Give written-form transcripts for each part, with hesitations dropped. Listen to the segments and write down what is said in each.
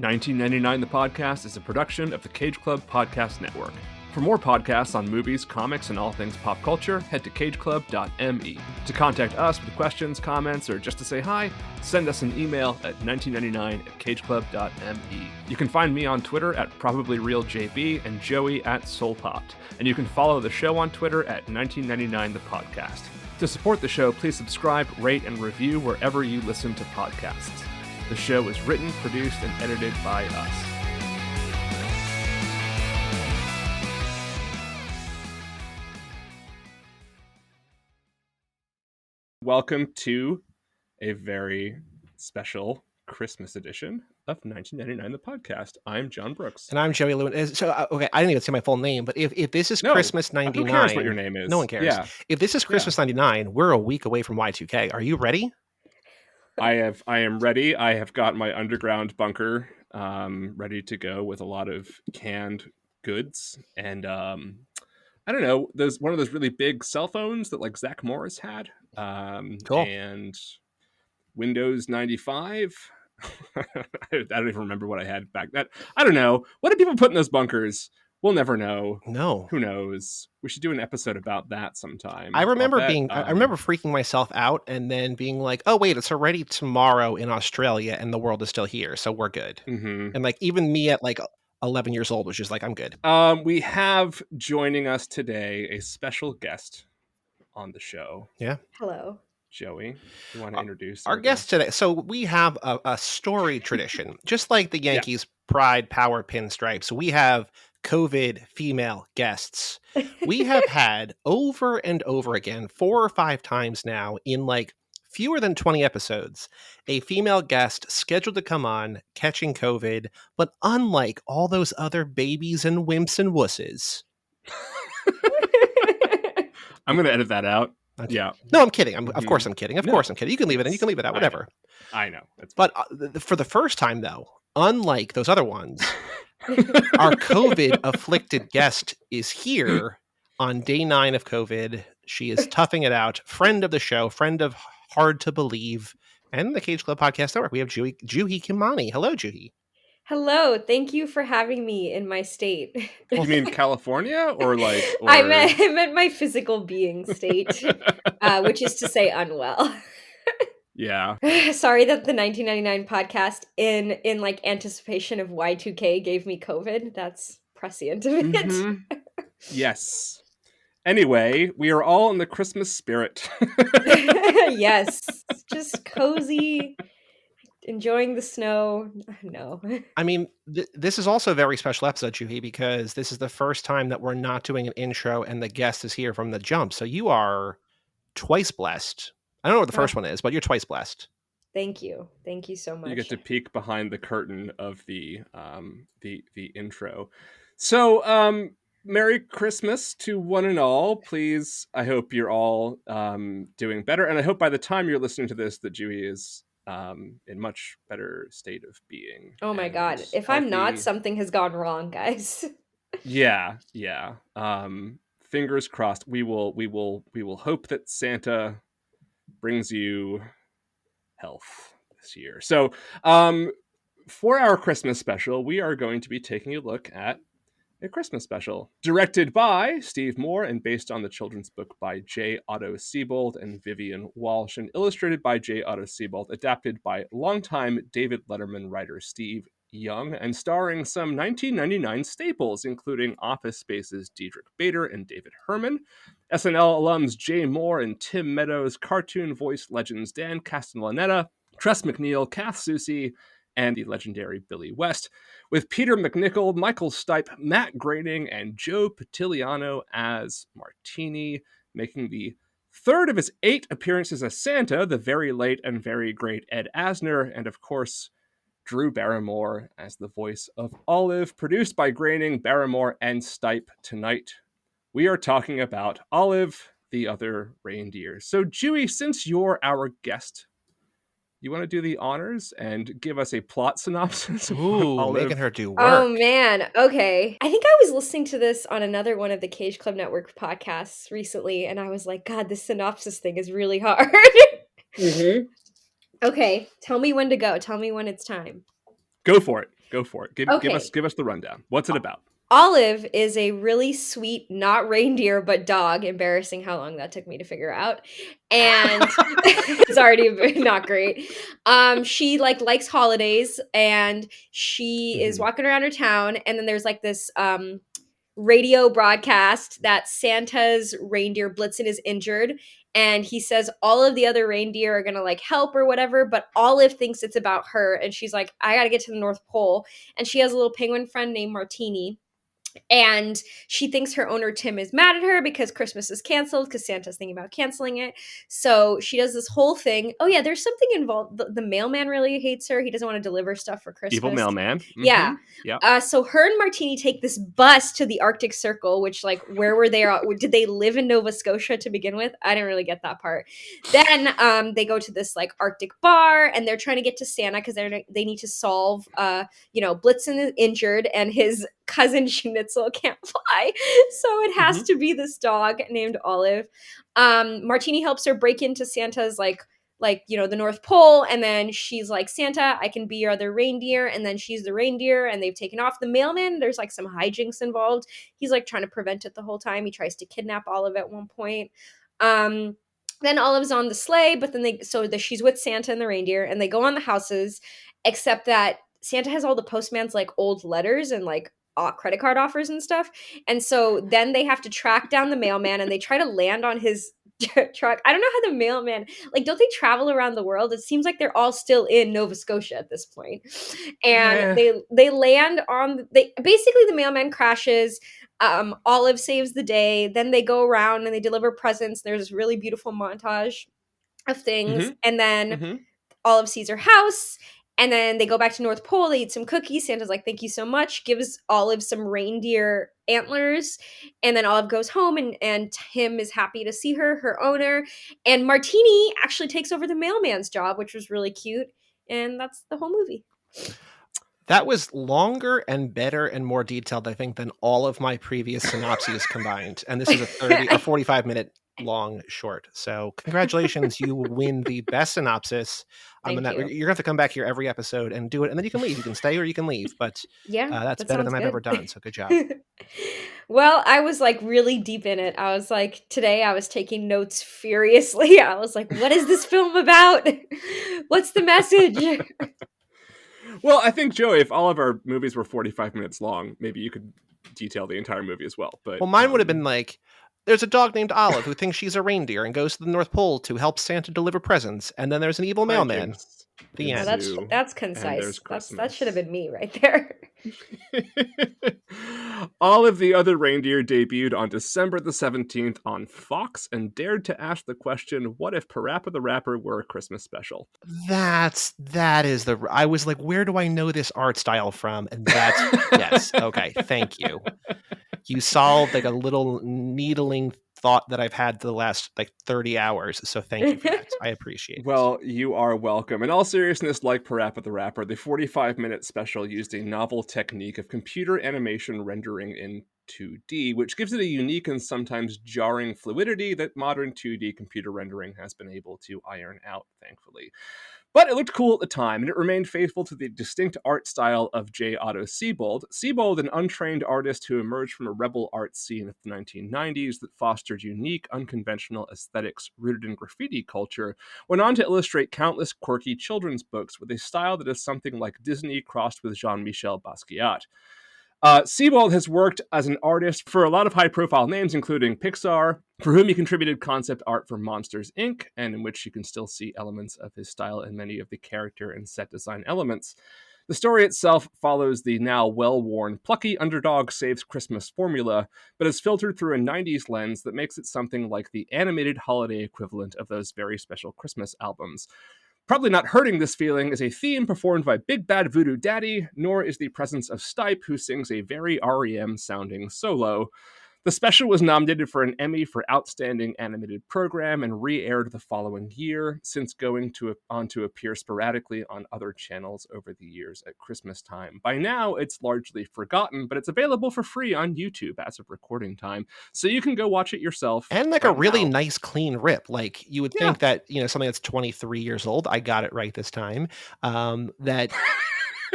1999 The Podcast is a production of the Cage Club Podcast Network. For more podcasts on movies, comics, and all things pop culture, head to cageclub.me. To contact us with questions, comments, or just to say hi, send us an email at 1999@cageclub.me. You can find me on Twitter at probablyrealjb and Joey at Soulpot. And you can follow the show on Twitter at 1999 The Podcast. To support the show, please subscribe, rate, and review wherever you listen to podcasts. The show is written, produced, and edited by us. Welcome to a very special Christmas edition of 1999 The Podcast. I'm John Brooks. And I'm Joey Lewin. So, okay, I didn't even say my full name, but if this is Christmas 99... Who cares what your name is? No one cares. Yeah. If this is Christmas 99, we're a week away from Y2K. Are you ready? I am ready. I have got my underground bunker ready to go with a lot of canned goods. And I don't know, there's one of those really big cell phones that like Zach Morris had. Cool. And Windows 95. I don't even remember what I had back then. I don't know. What do people put in those bunkers? We'll never know. No. Who knows? We should do an episode about that sometime. I remember I remember freaking myself out and then being like, oh, wait, it's already tomorrow in Australia and the world is still here. So we're good. Mm-hmm. And like even me at like 11 years old was just like, I'm good. We have joining us today a special guest on the show. Yeah. Hello. Joey, you want to introduce our guest today? So we have a story tradition, just like the Yankees pride power pinstripes. We have COVID female guests. We have had over and over again, 4 or 5 times now in like fewer than 20 episodes, a female guest scheduled to come on catching COVID, but unlike all those other babies and wimps and wusses. I'm going to edit that out. Okay. Yeah. No, I'm kidding. Of course I'm kidding. Of course I'm kidding. You can leave it in. You can leave it out. Whatever. I know. But for the first time, though, unlike those other ones, our COVID-afflicted guest is here on day 9 of COVID. She is toughing it out. Friend of the show, friend of Hard to Believe, and the Cage Club Podcast Network. We have Juhi Khemani. Hello, Juhi. Hello. Thank you for having me in my state. You mean California or like? Or... I meant my physical being state, which is to say unwell. Yeah. Sorry that the 1999 podcast in like anticipation of Y2K gave me COVID. That's prescient of it. Mm-hmm. Yes. Anyway, we are all in the Christmas spirit. Yes. Just cozy. Enjoying the snow. No. I mean, this is also a very special episode, Juhi, because this is the first time that we're not doing an intro and the guest is here from the jump. So you are twice blessed. I don't know what the first one is, but you're twice blessed. Thank you. Thank you so much. You get to peek behind the curtain of the intro. So, Merry Christmas to one and all. Please, I hope you're all doing better. And I hope by the time you're listening to this that Juhi is in much better state of being. Oh my God. If healthy. I'm not, something has gone wrong, guys. Yeah. Fingers crossed. We will hope that Santa brings you health this year. So, for our Christmas special, we are going to be taking a look at a Christmas special directed by Steve Moore and based on the children's book by J. Otto Seibold and Vivian Walsh and illustrated by J. Otto Seibold, adapted by longtime David Letterman writer Steve Young, and starring some 1999 staples, including Office Space's Diedrich Bader and David Herman, SNL alums Jay Moore and Tim Meadows, cartoon voice legends Dan Castellaneta, Tress MacNeille, Kath Soucie, and the legendary Billy West, with Peter MacNicol, Michael Stipe, Matt Groening, and Joe Patiliano as Martini, making the third of his 8 appearances as Santa, the very late and very great Ed Asner, and of course, Drew Barrymore as the voice of Olive, produced by Groening, Barrymore, and Stipe tonight. We are talking about Olive the Other Reindeer. So, Juhi, since you're our guest, you want to do the honors and give us a plot synopsis? Ooh, making her do work. Oh, man. Okay. I think I was listening to this on another one of the Cage Club Network podcasts recently, and I was like, God, this synopsis thing is really hard. Mm-hmm. Okay. Tell me when to go. Tell me when it's time. Go for it. Go for it. Give Okay. us the rundown. What's it about? Olive is a really sweet, not reindeer, but dog. Embarrassing how long that took me to figure out. And it's already not great. She like likes holidays, and she is walking around her town, and then there's like this radio broadcast that Santa's reindeer Blitzen is injured, and he says all of the other reindeer are gonna like help or whatever, but Olive thinks it's about her, and she's like, I gotta get to the North Pole. And she has a little penguin friend named Martini, and she thinks her owner Tim is mad at her because Christmas is canceled because Santa's thinking about canceling it. So she does this whole thing. Oh yeah, there's something involved. The mailman really hates her. He doesn't want to deliver stuff for Christmas. Evil mailman. Yeah. Yeah. So her and Martini take this bus to the Arctic Circle, which like where were they? Did they live in Nova Scotia to begin with? I didn't really get that part. Then they go to this like Arctic bar, and they're trying to get to Santa because they need to solve Blitzen is injured and his cousin Schnitzel can't fly, so it has to be this dog named Olive. Martini helps her break into Santa's like the North Pole, and then she's like, Santa, I can be your other reindeer, and then she's the reindeer, and they've taken off the mailman. There's like some hijinks involved. He's like trying to prevent it the whole time. He tries to kidnap Olive at one point. Then Olive's on the sleigh, but then she's with Santa and the reindeer, and they go on the houses, except that Santa has all the postman's like old letters and like credit card offers and stuff. And so then they have to track down the mailman, and they try to land on his truck. I don't know how the mailman, like, don't they travel around the world? It seems like they're all still in Nova Scotia at this point. And they land on, basically the mailman crashes. Olive saves the day. Then they go around and they deliver presents. There's this really beautiful montage of things. And then Olive sees her house. And then they go back to North Pole. They eat some cookies. Santa's like, thank you so much. Gives Olive some reindeer antlers. And then Olive goes home, and Tim is happy to see her owner. And Martini actually takes over the mailman's job, which was really cute. And that's the whole movie. That was longer and better and more detailed, I think, than all of my previous synopses combined. And this is a 30 or 45-minute long short. So congratulations, you win the best synopsis. Thank you. You're going to have to come back here every episode and do it, and then you can leave. You can stay or you can leave. But that's better than I've ever done. So good job. Well, I was like really deep in it. I was like, today I was taking notes furiously. I was like, what is this film about? What's the message? Well, I think, Joey, if all of our movies were 45 minutes long, maybe you could detail the entire movie as well. But mine would have been like, there's a dog named Olive who thinks she's a reindeer and goes to the North Pole to help Santa deliver presents. And then there's an evil mailman. The end. That's concise. That should have been me right there. Olive the Other Reindeer debuted on December the 17th on Fox and dared to ask the question, what if Parappa the Rapper were a Christmas special? I was like, where do I know this art style from? And that's, yes. Okay. Thank you. You solved like a little needling thought that I've had the last like 30 hours. So thank you for that. I appreciate it. Well, you are welcome. In all seriousness, like Parappa the Rapper, the 45-minute special used a novel technique of computer animation rendering in 2D, which gives it a unique and sometimes jarring fluidity that modern 2D computer rendering has been able to iron out, thankfully. But it looked cool at the time, and it remained faithful to the distinct art style of J. Otto Seibold. Seibold, an untrained artist who emerged from a rebel art scene of the 1990s that fostered unique, unconventional aesthetics rooted in graffiti culture, went on to illustrate countless quirky children's books with a style that is something like Disney crossed with Jean-Michel Basquiat. Seibold has worked as an artist for a lot of high-profile names, including Pixar, for whom he contributed concept art for Monsters, Inc., and in which you can still see elements of his style in many of the character and set design elements. The story itself follows the now well-worn plucky underdog saves Christmas formula, but is filtered through a 90s lens that makes it something like the animated holiday equivalent of those very special Christmas albums. Probably not hurting this feeling is a theme performed by Big Bad Voodoo Daddy, nor is the presence of Stipe, who sings a very REM-sounding solo. The special was nominated for an Emmy for Outstanding Animated Program and re-aired the following year, since going on to appear sporadically on other channels over the years at Christmas time. By now, it's largely forgotten, but it's available for free on YouTube as of recording time, so you can go watch it yourself. And like a really nice, clean rip. Like, you would think that, something that's 23 years old, I got it right this time, that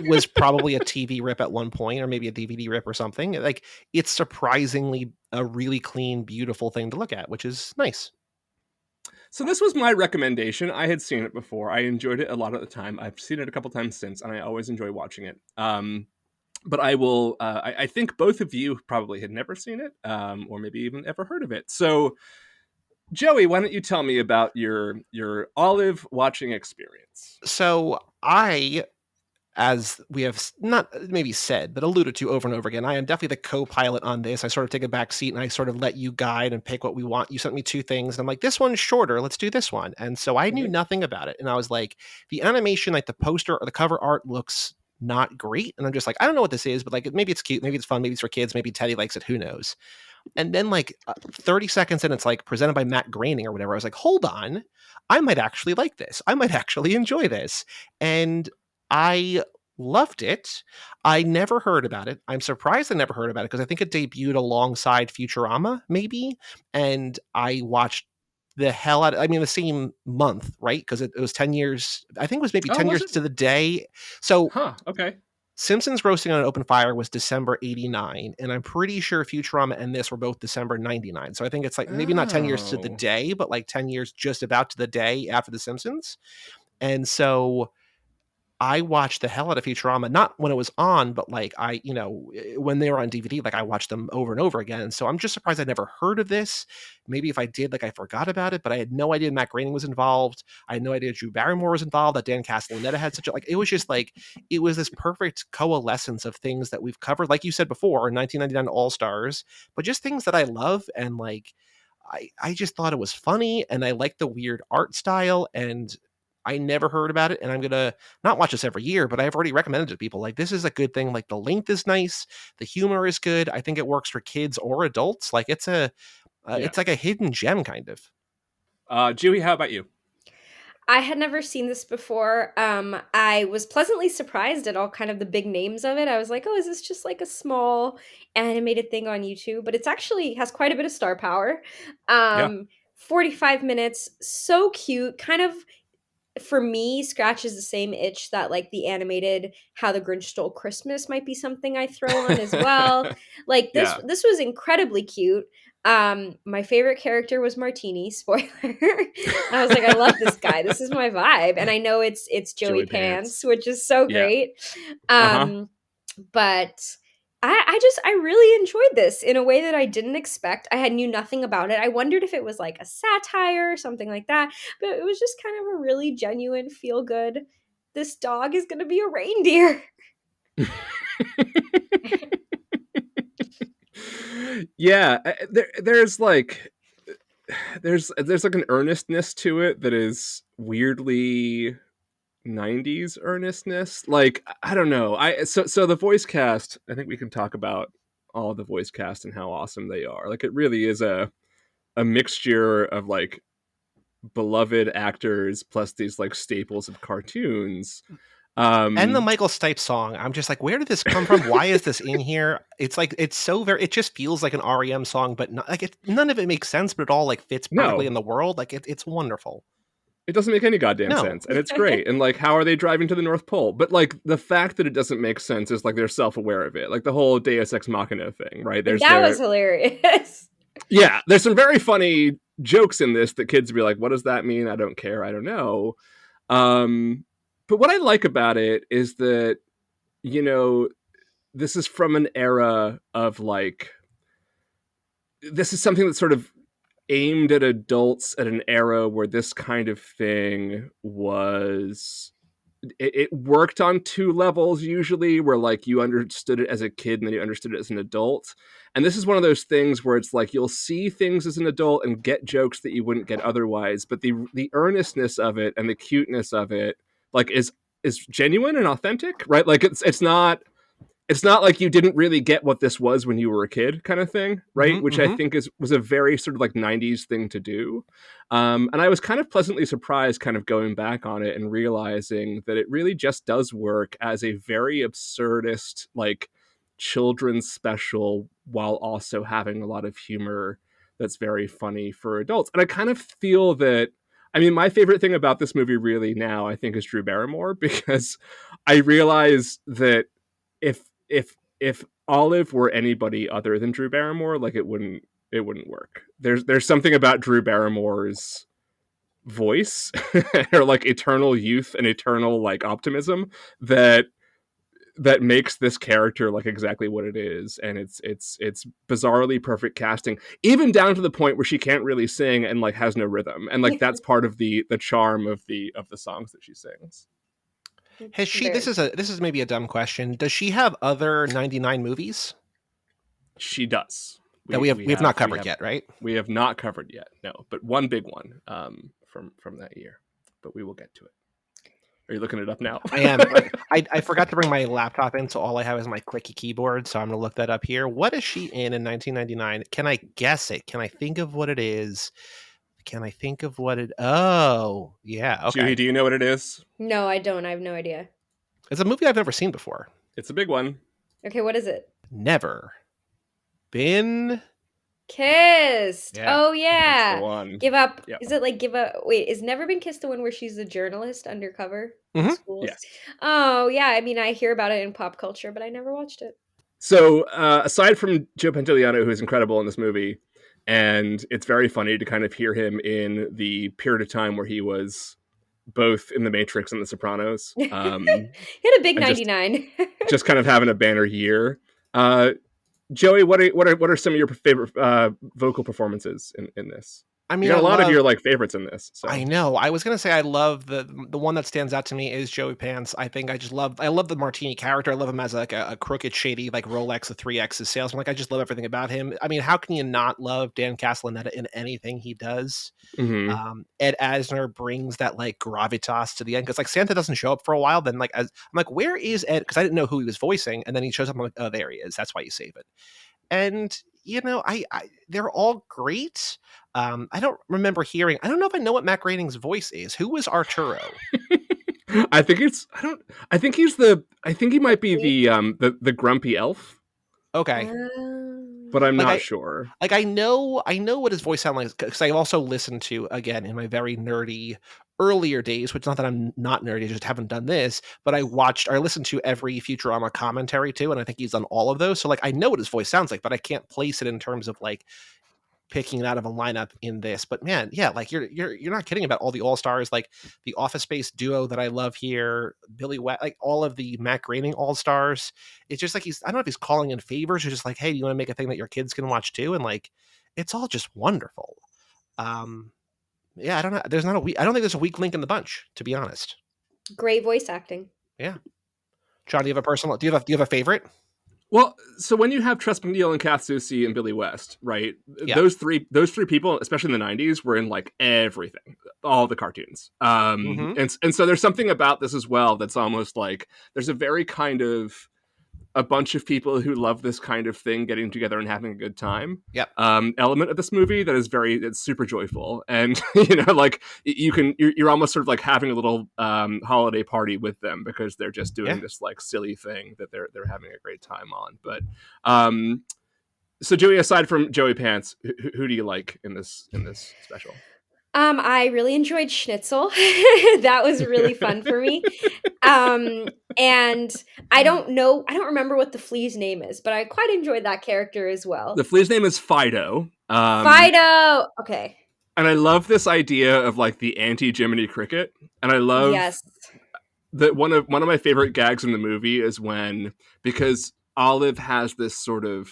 was probably a TV rip at one point, or maybe a DVD rip or something. Like, it's surprisingly a really clean, beautiful thing to look at, which is nice. So this was my recommendation. I had seen it before. I enjoyed it a lot at the time. I've seen it a couple times since, and I always enjoy watching it. But I will. I think both of you probably had never seen it, or maybe even ever heard of it. So, Joey, why don't you tell me about your Olive watching experience? So I, as we have not maybe said, but alluded to over and over again, I am definitely the co-pilot on this. I sort of take a back seat and I sort of let you guide and pick what we want. You sent me two things and I'm like, this one's shorter. Let's do this one. And so I knew nothing about it. And I was like, the animation, like the poster or the cover art looks not great. And I'm just like, I don't know what this is, but like, maybe it's cute. Maybe it's fun. Maybe it's for kids. Maybe Teddy likes it. Who knows? And then like 30 seconds in, it's like presented by Matt Groening or whatever. I was like, hold on, I might actually like this. I might actually enjoy this. And I loved it. I never heard about it. I'm surprised I never heard about it because I think it debuted alongside Futurama, maybe. And I watched the hell out of, I mean, the same month, right? Because it was 10 years. I think it was maybe 10 years to the day. So, okay. Simpsons Roasting on an Open Fire was December 89, and I'm pretty sure Futurama and this were both December 99. So I think it's like maybe not 10 years to the day, but like 10 years just about to the day after The Simpsons. And so I watched the hell out of Futurama, not when it was on, but like when they were on DVD, like I watched them over and over again. So I'm just surprised I'd never heard of this. Maybe if I did, like I forgot about it, but I had no idea Matt Groening was involved. I had no idea Drew Barrymore was involved, that Dan Castellaneta had such a, like, it was just like, it was this perfect coalescence of things that we've covered. Like you said before, 1999 All-Stars, but just things that I love. And like, I just thought it was funny and I liked the weird art style and I never heard about it, and I'm gonna not watch this every year, but I've already recommended it to people. Like, this is a good thing. Like, the length is nice, the humor is good. I think it works for kids or adults. Like, it's it's like a hidden gem, kind of. Juhi, how about you? I had never seen this before. I was pleasantly surprised at all kind of the big names of it. I was like, oh, is this just like a small animated thing on YouTube? But it's actually has quite a bit of star power. 45 minutes, so cute, kind of for me scratches the same itch that like the animated How the Grinch Stole Christmas might be something I throw on as well. Like this was incredibly cute. My favorite character was Martini, spoiler. I was like, I love this guy, this is my vibe, and I know it's Joey Pants, which is so great. But I really enjoyed this in a way that I didn't expect. I knew nothing about it. I wondered if it was like a satire or something like that, but it was just kind of a really genuine feel good. This dog is going to be a reindeer. Yeah, there's like there's like an earnestness to it that is weirdly 90s earnestness. Like, I don't know. So the voice cast, I think we can talk about all the voice cast and how awesome they are. Like, it really is a mixture of like beloved actors plus these like staples of cartoons. And the Michael Stipe song, I'm just like, where did this come from? Why is this in here? It's like, it's so very, it just feels like an REM song, but not, like none of it makes sense, but it all like fits perfectly in the world. Like it's wonderful. It doesn't make any goddamn sense, and it's great. And like, how are they driving to the North Pole? But like, the fact that it doesn't make sense is like they're self-aware of it. Like the whole Deus Ex Machina thing, right? That was hilarious. Yeah, there's some very funny jokes in this that kids be like, "What does that mean? I don't care. I don't know." But what I like about it is that, you know, this is from an era of like, this is something that's sort of aimed at adults at an era where this kind of thing was, it worked on two levels usually, where like you understood it as a kid and then you understood it as an adult. And this is one of those things where it's like you'll see things as an adult and get jokes that you wouldn't get otherwise, but the earnestness of it and the cuteness of it like is genuine and authentic, right? Like it's not like you didn't really get what this was when you were a kid kind of thing, right? Which I think was a very sort of like 90s thing to do. And I was kind of pleasantly surprised kind of going back on it and realizing that it really just does work as a very absurdist, like children's special while also having a lot of humor that's very funny for adults. And I kind of feel that, I mean, my favorite thing about this movie really now, I think, is Drew Barrymore, because I realize that if Olive were anybody other than Drew Barrymore, like it wouldn't work. There's something about Drew Barrymore's voice or like eternal youth and eternal like optimism that makes this character like exactly what it is, and it's bizarrely perfect casting, even down to the point where she can't really sing and like has no rhythm, and like that's part of the charm of the songs that she sings. Has she? This is maybe a dumb question. Does she have other 99 movies? She does. That we have not covered yet, right? We have not covered yet, no. But one big one from that year. But we will get to it. Are you looking it up now? I am. I forgot to bring my laptop in, so all I have is my clicky keyboard. So I'm going to look that up here. What is she in 1999? Can I guess it? Can I think of what it is? Oh, yeah. Okay. Juhi, do you know what it is? No, I don't. I have no idea. It's a movie I've never seen before. It's a big one. Okay, what is it? Never Been Kissed. Yeah. Oh yeah. That's the one. Give Up. Yep. Is it like Give Up? Wait, is Never Been Kissed the one where she's a journalist undercover in Mhm. schools? Yes. Oh yeah. I mean, I hear about it in pop culture, but I never watched it. So aside from Joe Pantoliano, who is incredible in this movie, and it's very funny to kind of hear him in the period of time where he was both in The Matrix and The Sopranos. He had a big 99. Just kind of having a banner year. Joey, what are some of your favorite vocal performances in this? I mean, you got a lot of your like favorites in this. So. I know. I was gonna say I love the one that stands out to me is Joey Pants. I think I love the Martini character. I love him as like a crooked, shady, like Rolex, a 3X salesman. Like I just love everything about him. I mean, how can you not love Dan Castellaneta in anything he does? Mm-hmm. Ed Asner brings that like gravitas to the end because like Santa doesn't show up for a while. Then like I'm like, where is Ed? Because I didn't know who he was voicing, and then he shows up. I'm like, oh, there he is. That's why you save it. And you know, I they're all great. I don't remember hearing. I don't know if I know what Matt Groening's voice is. Who was Arturo? I think he might be the grumpy elf. Okay, but I'm not sure. Like I know what his voice sounds like because I also listened to, again, in my very nerdy earlier days, which not that I'm not nerdy, I just haven't done this, but I listened to every Futurama commentary too, and I think he's done all of those. So like I know what his voice sounds like, but I can't place it in terms of like picking it out of a lineup in this. But man, yeah, like you're not kidding about all the all-stars, like the Office Space duo that I love here, Billy West, like all of the Matt Groening all-stars. It's just like I don't know if he's calling in favors or just like, hey, do you want to make a thing that your kids can watch too? And like it's all just wonderful. Yeah, I don't know. I don't think there's a weak link in the bunch, to be honest. Great voice acting. Yeah. John, do you have a favorite? Well, so when you have Tress MacNeille and Kath Soucie and Billy West, right? Yeah. Those three people, especially in the 90s, were in like everything, all the cartoons. And so there's something about this as well that's almost like there's a very kind of a bunch of people who love this kind of thing getting together and having a good time. Yep. Element of this movie that is it's super joyful, and you know, like you're almost sort of like having a little holiday party with them because they're just doing this like silly thing that they're having a great time on. But so Joey, aside from Joey Pants, who do you like in this special? I really enjoyed Schnitzel. That was really fun for me. And I don't remember what the flea's name is, but I quite enjoyed that character as well. The flea's name is Fido. Fido. Okay. And I love this idea of like the anti-Jiminy Cricket. And I love that one of my favorite gags in the movie is because Olive has this sort of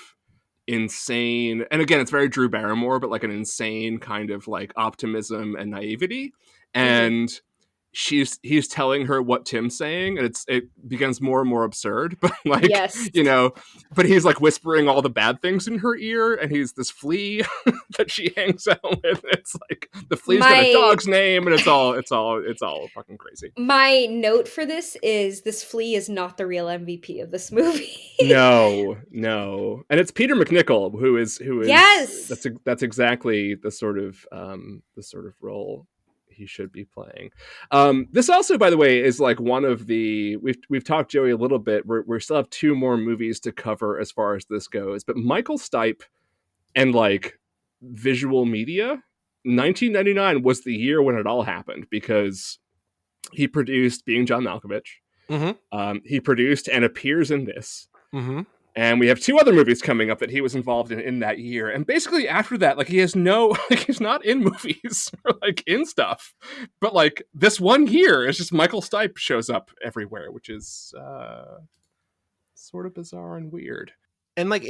insane, and again it's very Drew Barrymore, but like an insane kind of like optimism and naivety, and he's telling her what Tim's saying, and it becomes more and more absurd, but like you know, but he's like whispering all the bad things in her ear, and he's this flea that she hangs out with. It's like the flea's got a dog's name, and it's all fucking crazy. My note for this is this flea is not the real MVP of this movie. No, and it's Peter MacNicol who is yes. That's exactly the sort of role he should be playing. This also, by the way, is like one of the we've talked Joey a little bit. We still have 2 more movies to cover as far as this goes, but Michael Stipe and like visual media, 1999 was the year when it all happened because he produced Being John Malkovich. He produced and appears in this. Mm-hmm. And we have 2 other movies coming up that he was involved in that year. And basically after that, like, he has no, like, he's not in movies or like in stuff. But like this one year, it's just Michael Stipe shows up everywhere, which is sort of bizarre and weird. And like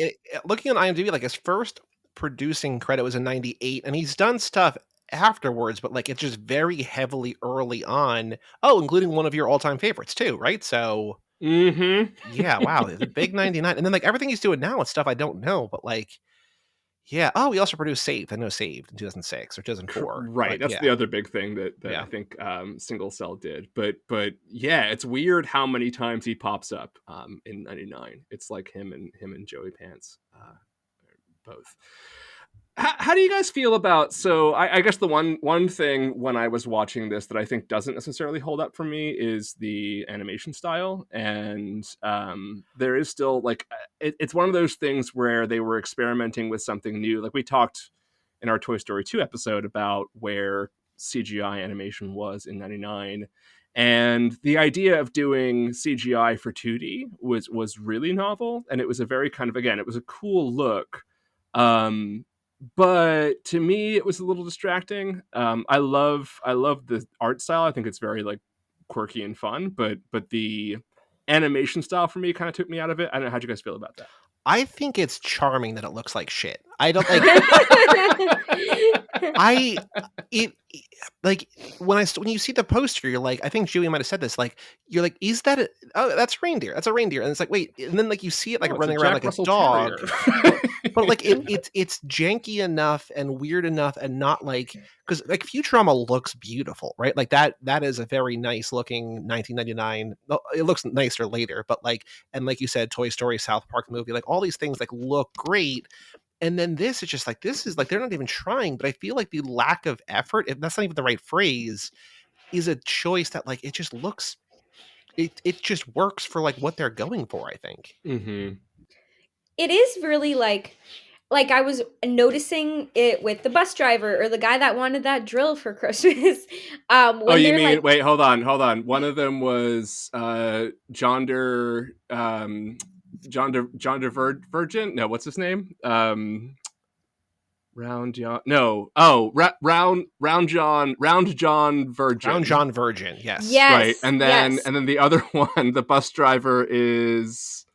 looking on IMDb, like his first producing credit was in '98, and he's done stuff afterwards, but like it's just very heavily early on. Oh, including one of your all-time favorites too, right? So yeah, wow, the big '99, and then like everything he's doing now is stuff I don't know, but like yeah. Oh, he also produced Saved. I know Saved in 2006 or 2004. Right, that's the other big thing that I think Single Cell did. But yeah, it's weird how many times he pops up in '99. It's like him and Joey Pants, both. How do you guys feel about? So I guess the one thing when I was watching this that I think doesn't necessarily hold up for me is the animation style, and there is still like it's one of those things where they were experimenting with something new. Like we talked in our Toy Story 2 episode about where CGI animation was in '99. And the idea of doing CGI for 2D was really novel, and it was a very kind of, again, it was a cool look. But to me, it was a little distracting. I love the art style. I think it's very like quirky and fun. But the animation style for me kind of took me out of it. I don't know, how'd you guys feel about that? I think it's charming that it looks like shit. I don't like. Like when you see the poster, you're like, I think Juhi might have said this. Like, you're like, is that that's reindeer? That's a reindeer, and it's like, wait, and then like you see it like running around like a dog, but like it's janky enough and weird enough, and not like, because like Futurama looks beautiful, right? Like that is a very nice looking 1999. It looks nicer later, but like, and like you said, Toy Story, South Park movie, like all these things like look great. And then this is just like, this is like, they're not even trying, but I feel like the lack of effort, if that's not even the right phrase, is a choice that like, it just looks, it just works for like what they're going for, I think. Mm-hmm. It is really like I was noticing it with the bus driver or the guy that wanted that drill for Christmas. Oh, you mean, like, wait, hold on. One of them was John Virgin. No, what's his name? Round John. No. Oh, Round John Virgin. Round John Virgin. Yes. Yes. Right. And then the other one, the bus driver is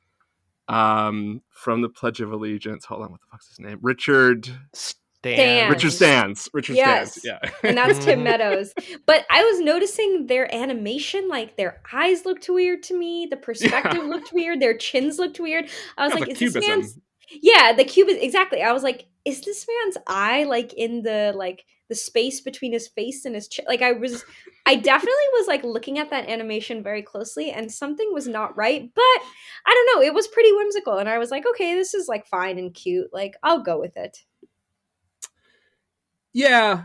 from the Pledge of Allegiance. Hold on, what the fuck's his name? Richard Stans. Yeah. And that's Tim Meadows. But I was noticing their animation, like their eyes looked weird to me, the perspective looked weird, their chins looked weird. I was like, is cubism. This man's the cubism, exactly. I was like, is this man's eye like in the space between his face and his chin? Like I definitely was like looking at that animation very closely, and something was not right, but I don't know, it was pretty whimsical, and I was like, okay, this is like fine and cute, like I'll go with it. Yeah,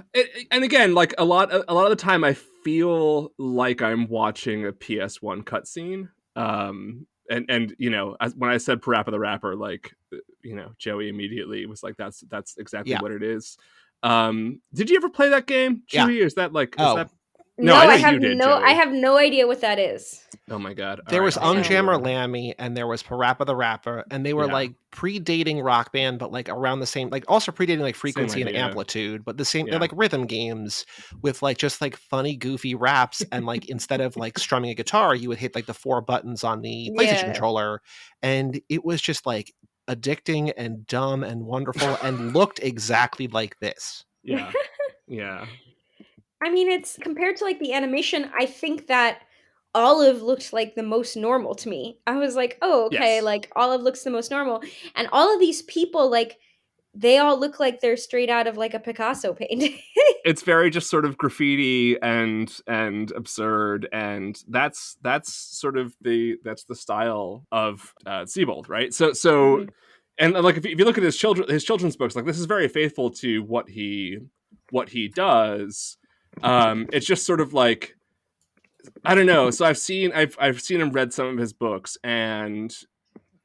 and again, like a lot of the time, I feel like I'm watching a PS1 cutscene. And you know, when I said Parappa the Rapper, like, you know, Joey immediately was like, "That's exactly what it is." Did you ever play that game, Juhi? Yeah. Is that like? Oh. Is that... No, I have no idea what that is. Oh my god! There was Jammer Lammy, and there was Parappa the Rapper, and they were like predating Rock Band, but like around the same, like also predating like Frequency and Amplitude, but the same. They're like rhythm games with like just like funny, goofy raps, and like instead of like strumming a guitar, you would hit like the 4 buttons on the PlayStation controller, and it was just like addicting and dumb and wonderful, and looked exactly like this. Yeah, yeah. I mean, it's compared to like the animation, I think that Olive looked like the most normal to me. I was like, oh, okay, like Olive looks the most normal. And all of these people, like, they all look like they're straight out of like a Picasso painting. It's very just sort of graffiti and absurd, and that's sort of the style of Seibold, right? So and like if you look at his children's books, like this is very faithful to what he does. It's just sort of like, I don't know. So I've seen him read some of his books, and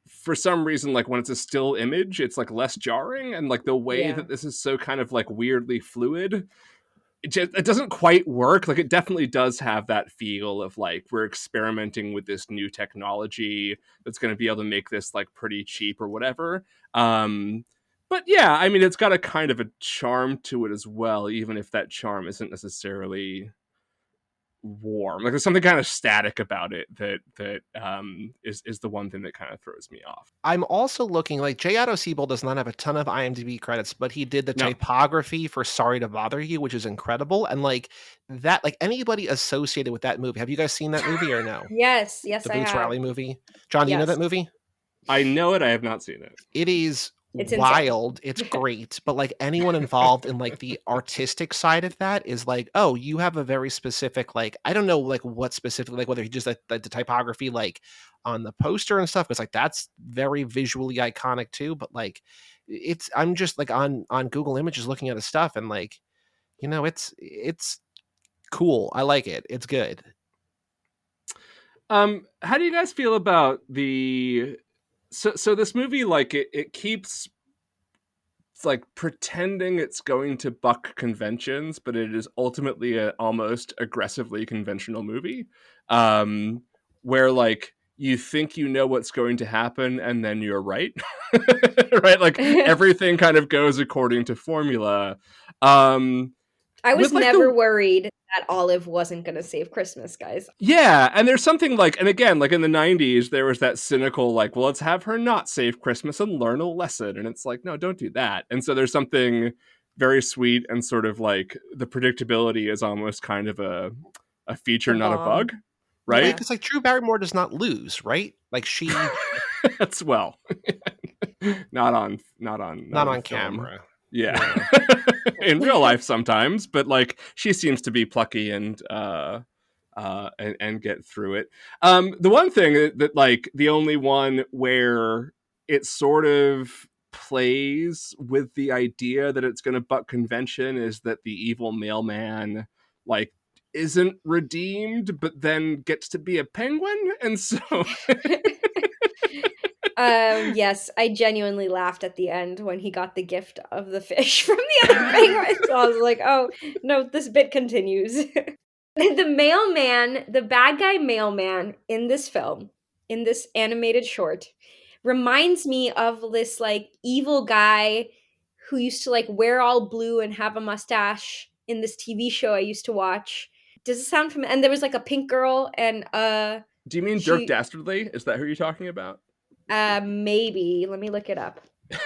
for some reason, like when it's a still image, it's like less jarring, and like the way that this is so kind of like weirdly fluid it doesn't quite work. Like, it definitely does have that feel of like we're experimenting with this new technology that's going to be able to make this like pretty cheap or whatever. But yeah, I mean, it's got a kind of a charm to it as well, even if that charm isn't necessarily warm. Like, there's something kind of static about it that is the one thing that kind of throws me off. I'm also looking like Otto Seibold does not have a ton of IMDb credits, but he did the No. typography for Sorry to Bother You, which is incredible. And like that, like anybody associated with that movie, have you guys seen that movie or no? Yes, The I Boots have. Riley movie. John, do you know Yes. that movie? I know it. I have not seen it. It is It's wild. It's great. But like anyone involved in like the artistic side of that is like, oh, you have a very specific, like, I don't know, like what specifically, like whether he just like the typography, like on the poster and stuff, because like that's very visually iconic too. But like it's, I'm just like on Google Images looking at his stuff and like, you know, it's cool. I like it. It's good. How do you guys feel about the so this movie, like it keeps like pretending it's going to buck conventions, but it is ultimately a almost aggressively conventional movie, where like you think you know what's going to happen and then you're right. Right, like everything kind of goes according to formula. I was like never worried that Olive wasn't going to save Christmas, guys. Yeah, and there's something like, and again, like in the 90s, there was that cynical, like, well, let's have her not save Christmas and learn a lesson. And it's like, no, don't do that. And so there's something very sweet and sort of like the predictability is almost kind of a feature, not a bug, right? Because like Drew Barrymore does not lose, right? Like she That's well, not on film. Camera. Yeah. In real life sometimes, but like she seems to be plucky and get through it. The one thing that like the only one where it sort of plays with the idea that it's going to buck convention is that the evil mailman like isn't redeemed but then gets to be a penguin, and so Yes, I genuinely laughed at the end when he got the gift of the fish from the other penguin. So I was like, oh, no, this bit continues. The mailman, the bad guy mailman in this film, in this animated short, reminds me of this like evil guy who used to like wear all blue and have a mustache in this TV show I used to watch. Does it sound familiar? And there was like a pink girl and do you mean Dirk Dastardly? Is that who you're talking about? Maybe. Let me look it up.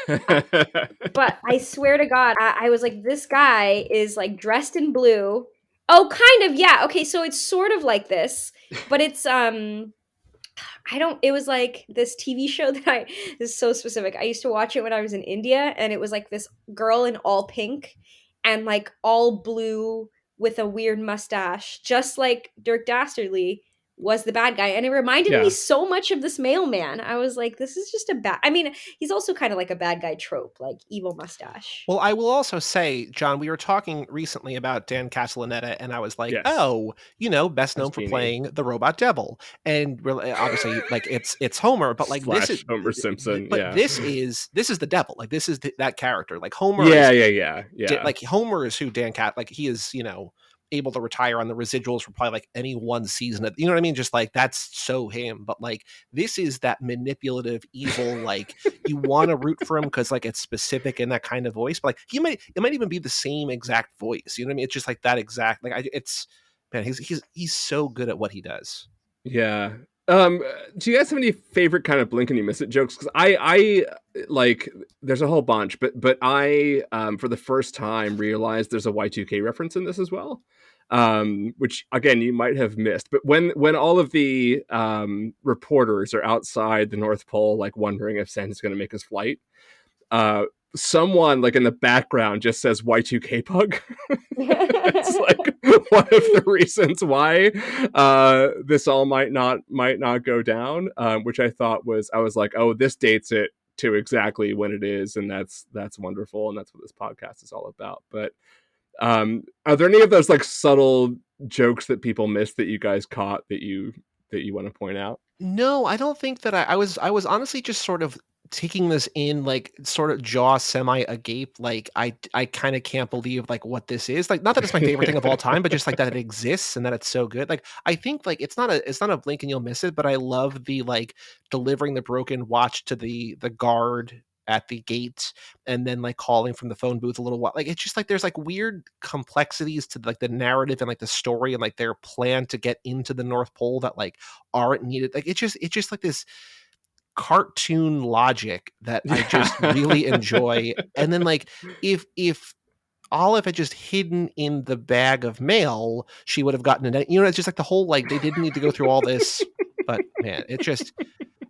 But I swear to God, I was like, this guy is like dressed in blue. Oh, kind of, yeah. Okay, so it's sort of like this, but it's it was like this TV show that this is so specific. I used to watch it when I was in India, and it was like this girl in all pink and like all blue with a weird mustache, just like Dirk Dastardly was the bad guy. And it reminded me so much of this mailman. I was like, this is just I mean, he's also kind of like a bad guy trope, like evil mustache. Well, I will also say, John, we were talking recently about Dan Castellaneta, and I was like, oh, you know, best known for playing the Robot Devil. And really, obviously, like it's Homer, but like Slash this is Homer Simpson. But this is the devil. Like this is that character. Like Homer Yeah. Like Homer is who Dan Cat, like he is, you know, able to retire on the residuals for probably like any one season of, you know what I mean? Just like that's so him. But like this is that manipulative evil, like you want to root for him because like it's specific in that kind of voice. But like it might even be the same exact voice. You know what I mean? It's just like that exact, like it's man, he's so good at what he does. Yeah. Do you guys have any favorite kind of blink and you miss it jokes? Because I like there's a whole bunch, but I for the first time realized there's a Y2K reference in this as well. Which again you might have missed. But when all of the reporters are outside the North Pole, like wondering if Santa's gonna make his flight, someone like in the background just says Y2K bug. It's like one of the reasons why this all might not go down, which I thought I was like, oh, this dates it to exactly when it is, and that's wonderful, and that's what this podcast is all about. But are there any of those like subtle jokes that people missed that you guys caught that you want to point out? No, I don't think that I was honestly just sort of taking this in, like, sort of jaw semi agape, like, I kind of can't believe, like, what this is. Like, not that it's my favorite thing of all time, but just like that it exists and that it's so good. Like, I think like it's not a blink and you'll miss it, but I love the like delivering the broken watch to the guard at the gate and then like calling from the phone booth a little while. Like, it's just like there's like weird complexities to like the narrative and like the story and like their plan to get into the North Pole that like aren't needed. Like, it's just like this cartoon logic that I just really enjoy. And then like if Olive had just hidden in the bag of mail, she would have gotten it. You know, it's just like the whole like they didn't need to go through all this. But man, it just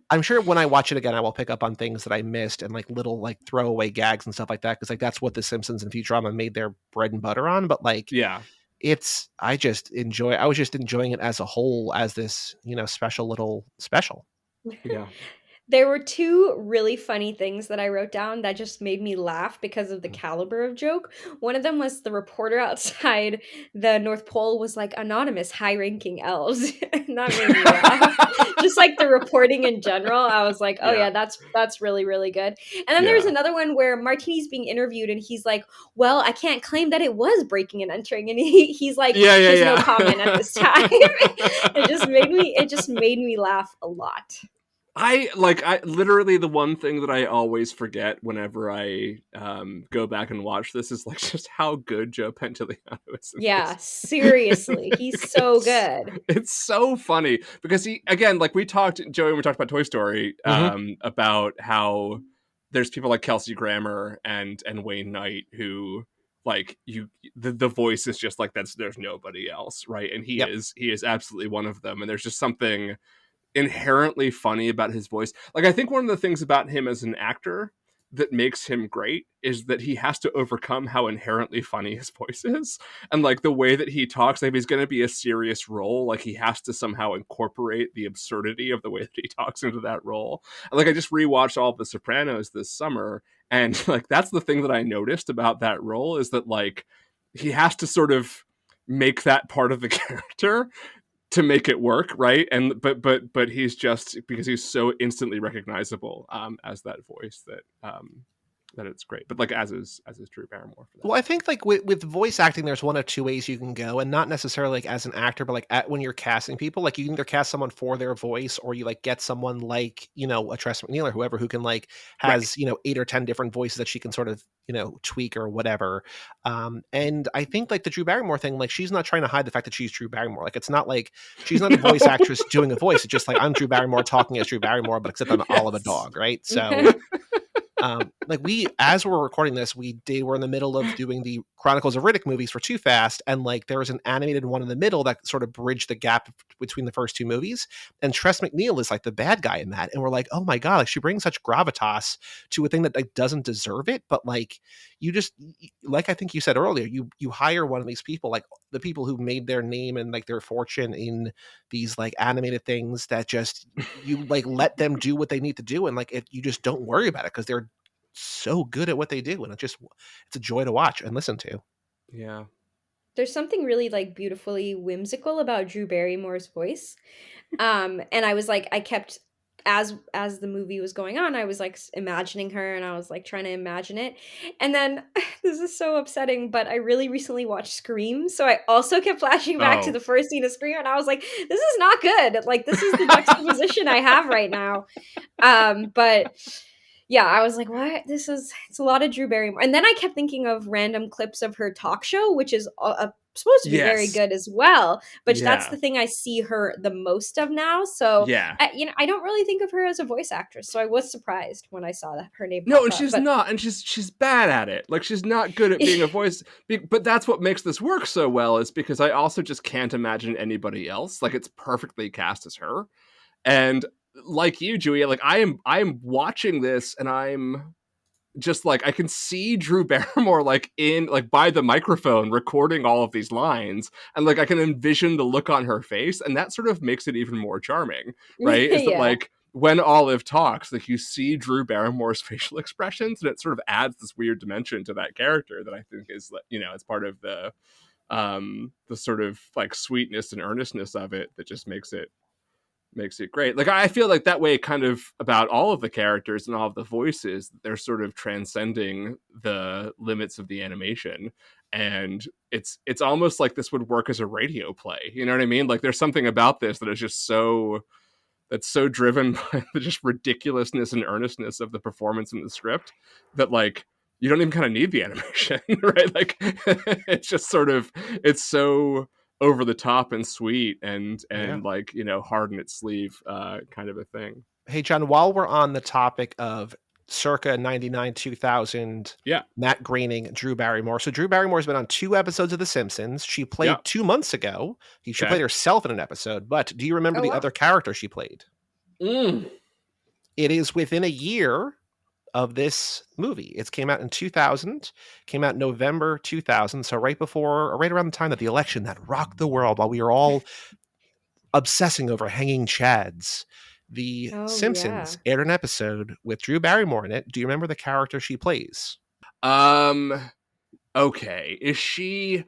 I'm sure when I watch it again, I will pick up on things that I missed and like little like throwaway gags and stuff like that. Cause like that's what The Simpsons and Futurama made their bread and butter on. But like Yeah. I was just enjoying it as a whole as this, special little special. Yeah. There were two really funny things that I wrote down that just made me laugh because of the caliber of joke. One of them was the reporter outside the North Pole was like anonymous high-ranking elves, and that made me laugh. Just like the reporting in general, I was like, "Oh Yeah. yeah, that's really really good." And then there's Yeah. another one where Martini's being interviewed, and he's like, "Well, I can't claim that it was breaking and entering," and he's like, Yeah. Yeah. "There's no Yeah. comment at this time." It just made me laugh a lot. I literally the one thing that I always forget whenever I go back and watch this is like just how good Joe Pantoliano is in Yeah, this. seriously. He's so good. It's so funny because he again like we talked about Toy Story about how there's people like Kelsey Grammer and Wayne Knight who like the voice is just like there's nobody else, right? And Yep. he is absolutely one of them, and there's just something inherently funny about his voice. Like, I think one of the things about him as an actor that makes him great is that he has to overcome how inherently funny his voice is. And like the way that he talks, like if he's going to be a serious role, like he has to somehow incorporate the absurdity of the way that he talks into that role. And like I just rewatched all of The Sopranos this summer, and like that's the thing that I noticed about that role is that like he has to sort of make that part of the character to make it work, right? And but he's just because he's so instantly recognizable as that voice that it's great. But like as is Drew Barrymore for that. Well, I think like with voice acting, there's one of two ways you can go, and not necessarily like as an actor, but like when you're casting people, like you can either cast someone for their voice, or you like get someone like a Tress MacNeille or whoever who can like Right. has 8 or 10 different voices that she can sort of tweak or whatever. And I think like the Drew Barrymore thing, like she's not trying to hide the fact that she's Drew Barrymore. Like it's not like she's not a voice actress doing a voice. It's just like I'm Drew Barrymore talking as Drew Barrymore, but except I'm Olive a dog, right? So. Like as we're recording this, we're in the middle of doing the Chronicles of Riddick movies for Too Fast, and like there was an animated one in the middle that sort of bridged the gap between the first two movies. And Tress MacNeille is like the bad guy in that, and we're like, oh my god, like she brings such gravitas to a thing that like doesn't deserve it, but like you just like I think you said earlier, you hire one of these people, like the people who made their name and like their fortune in these like animated things that just you like let them do what they need to do, and like you just don't worry about it because they're so good at what they do, and it's a joy to watch and listen to. Yeah. There's something really like beautifully whimsical about Drew Barrymore's voice. And I was like, I kept as the movie was going on, I was like imagining her, and I was like trying to imagine it. And then this is so upsetting, but I really recently watched Scream, so I also kept flashing back to Oh. the first scene of Scream, and I was like, this is not good. Like this is the juxtaposition I have right now. But yeah, I was like, what? It's a lot of Drew Barrymore. And then I kept thinking of random clips of her talk show, which is supposed to be very Yes. good as well. But that's Yeah. the thing I see her the most of now. So, Yeah. I don't really think of her as a voice actress. So I was surprised when I saw that her name No, pop and up. she's But not, and she's bad at it. Like she's not good at being a voice. But that's what makes this work so well is because I also just can't imagine anybody else. Like it's perfectly cast as her. And like you, Juhi, like I'm watching this and I'm just like I can see Drew Barrymore like in like by the microphone recording all of these lines, and like I can envision the look on her face, and that sort of makes it even more charming, right? Is that yeah. like when Olive talks, like you see Drew Barrymore's facial expressions, and it sort of adds this weird dimension to that character that I think is it's part of the sort of like sweetness and earnestness of it that just makes it makes it great. Like, I feel like that way kind of about all of the characters and all of the voices, they're sort of transcending the limits of the animation. And it's almost like this would work as a radio play. You know what I mean? Like, there's something about this that is just that's so driven by the just ridiculousness and earnestness of the performance in the script that, like, you don't even kind of need the animation, right? Like, it's just sort of, it's so over the top and sweet and like, you know, hard in its sleeve kind of a thing. Hey, John, while we're on the topic of circa 99, 2000, Matt Groening, Drew Barrymore. So Drew Barrymore's been on 2 episodes of The Simpsons. She played 2 months ago. She played herself in an episode, but do you remember the other character she played? It is within a year of this movie. It came out in 2000, came out November 2000. So right around the time that the election that rocked the world while we were all obsessing over hanging chads. The Simpsons aired an episode with Drew Barrymore in it. Do you remember the character she plays? Okay. Is she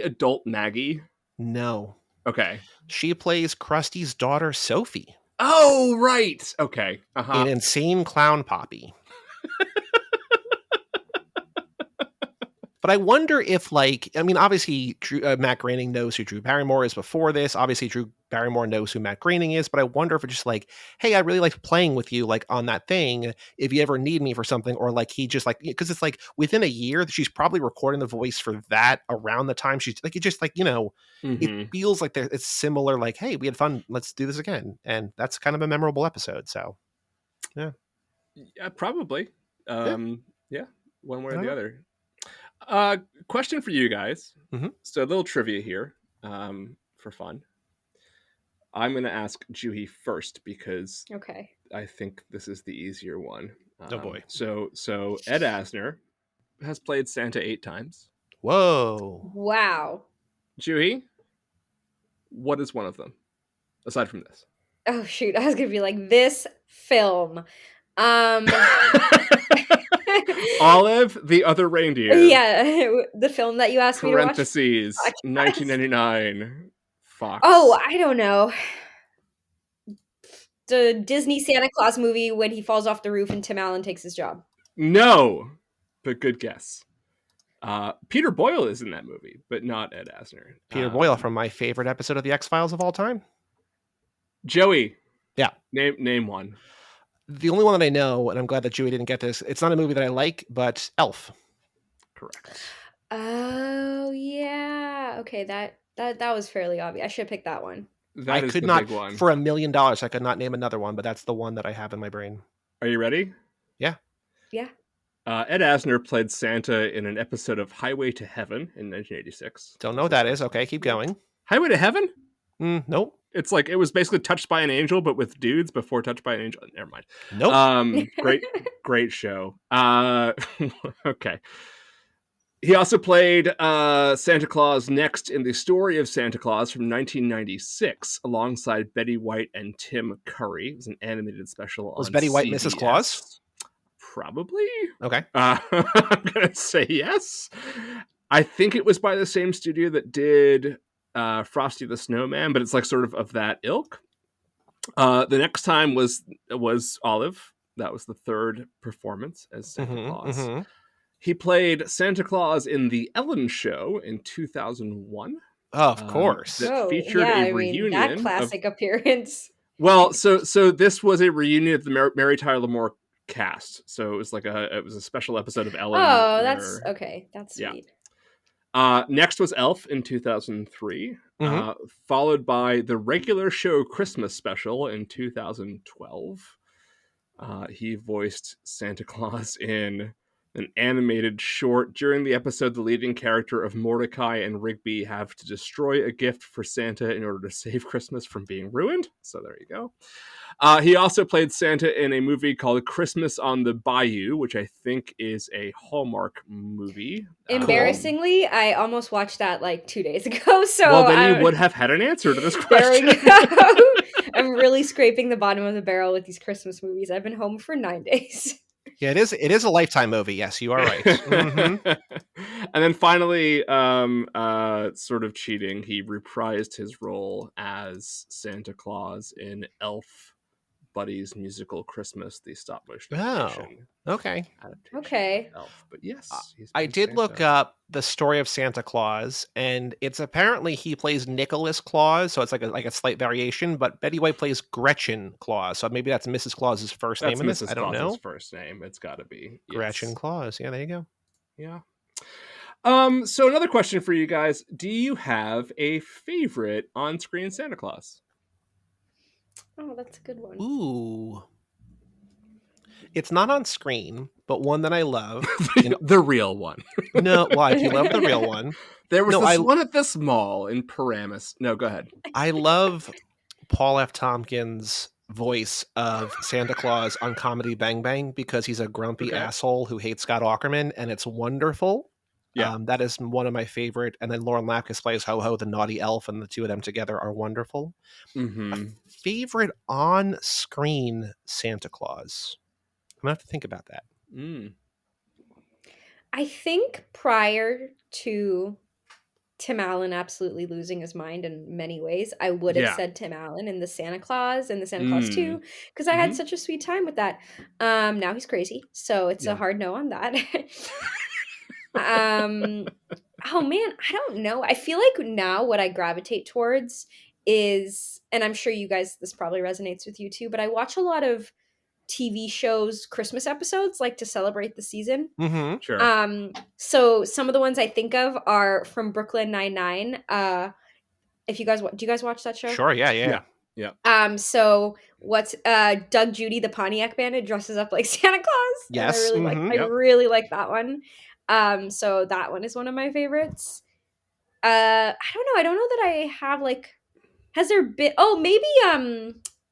adult Maggie? No. Okay. She plays Krusty's daughter, Sophie. Oh, right. Okay. In Insane Clown Poppy. But I wonder if, like, I mean, obviously Matt Groening knows who Drew Barrymore is before this. Obviously, Drew Barrymore knows who Matt Groening is. But I wonder if it's just like, hey, I really liked playing with you, like, on that thing. If you ever need me for something, or like he just like, because it's like within a year, she's probably recording the voice for that around the time she's like, it just like, you know, it feels like it's similar. Like, hey, we had fun. Let's do this again. And that's kind of a memorable episode. So, yeah, probably. One way or the other. Question for you guys. So a little trivia here for fun. I'm going to ask Juhi first because I think this is the easier one. Oh boy. So Ed Asner has played Santa 8 times. Whoa. Wow. Juhi, what is one of them aside from this? Oh shoot, I was going to be like, this film. Olive the Other Reindeer. Yeah, the film that you asked me to watch. Parentheses, 1999, Fox. Oh, I don't know. The Disney Santa Claus movie when he falls off the roof and Tim Allen takes his job. No, but good guess. Peter Boyle is in that movie, but not Ed Asner. Peter Boyle from my favorite episode of The X-Files of all time. Joey. Yeah. Name one. The only one that I know, and I'm glad that Juhi didn't get this, it's not a movie that I like, but Elf. Correct. Oh, yeah. Okay, that was fairly obvious. I should pick that one. That is the big one. For $1 million, I could not name another one, but that's the one that I have in my brain. Are you ready? Yeah. Yeah. Ed Asner played Santa in an episode of Highway to Heaven in 1986. Don't know what that is. Okay, keep going. Highway to Heaven? Nope. It's like, it was basically Touched by an Angel, but with dudes before Touched by an Angel. Never mind. Nope. Great show. Okay. He also played Santa Claus next in The Story of Santa Claus from 1996, alongside Betty White and Tim Curry. It was an animated special. Was on Betty White CBS. Mrs. Claus? Probably. Okay. I'm going to say yes. I think it was by the same studio that did Frosty the Snowman, but it's like sort of that ilk. The next time was Olive. That was the third performance as Santa Claus. He played Santa Claus in The Ellen Show in 2001. Oh, of course. That featured a reunion. That classic appearance. Well, so this was a reunion of the Mary Tyler Moore cast. So it was like it was a special episode of Ellen. Oh, that's okay. That's sweet. Next was Elf in 2003, followed by the regular show Christmas special in 2012. He voiced Santa Claus in an animated short. During the episode, the leading character of Mordecai and Rigby have to destroy a gift for Santa in order to save Christmas from being ruined. So there you go. He also played Santa in a movie called Christmas on the Bayou, which I think is a Hallmark movie. Embarrassingly, I almost watched that like 2 days ago. So well, then you would have had an answer to this question. There we go. I'm really scraping the bottom of the barrel with these Christmas movies. I've been home for 9 days. Yeah, it is a Lifetime movie. Yes, you are right. And then finally, sort of cheating, he reprised his role as Santa Claus in Elf Buddy's musical Christmas, the stop motion animation Okay. adaptation Okay. of Elf. But yes, he's I been did look Santa. up the story of Santa Claus, and it's apparently he plays Nicholas Claus, so it's like a slight variation. But Betty White plays Gretchen Claus, so maybe that's Mrs. Claus's first That's name in this. Mrs. I don't Claus's know. first name. It's got to be Gretchen yes. Claus. Yeah, there you go. Yeah. So another question for you guys: do you have a favorite on-screen Santa Claus? Oh, that's a good one. Ooh. It's not on screen, but one that I love. The real one. No, well, I do love the real one. There was this one at this mall in Paramus. No, go ahead. I love Paul F. Tompkins' voice of Santa Claus on Comedy Bang Bang because he's a grumpy asshole who hates Scott Aukerman, and it's wonderful. Yeah. That is one of my favorite. And then Lauren Lapkus plays Ho-Ho, the naughty elf, and the two of them together are wonderful. Mm-hmm. Favorite on-screen Santa Claus? I'm going to have to think about that. I think prior to Tim Allen absolutely losing his mind in many ways, I would have said Tim Allen in the Santa Claus and the Santa Claus 2 because I had such a sweet time with that. Now he's crazy, so it's a hard no on that. Oh man, I don't know. I feel like now what I gravitate towards is, and I'm sure you guys, this probably resonates with you too, but I watch a lot of TV shows Christmas episodes like to celebrate the season. Mm-hmm. Sure. So some of the ones I think of are from Brooklyn Nine-Nine. If you guys do you guys watch that show? Sure, yeah. So what's Doug Judy, the Pontiac Bandit, dresses up like Santa Claus? Yes. And I really like that one. So that one is one of my favorites. I don't know that I have has there been maybe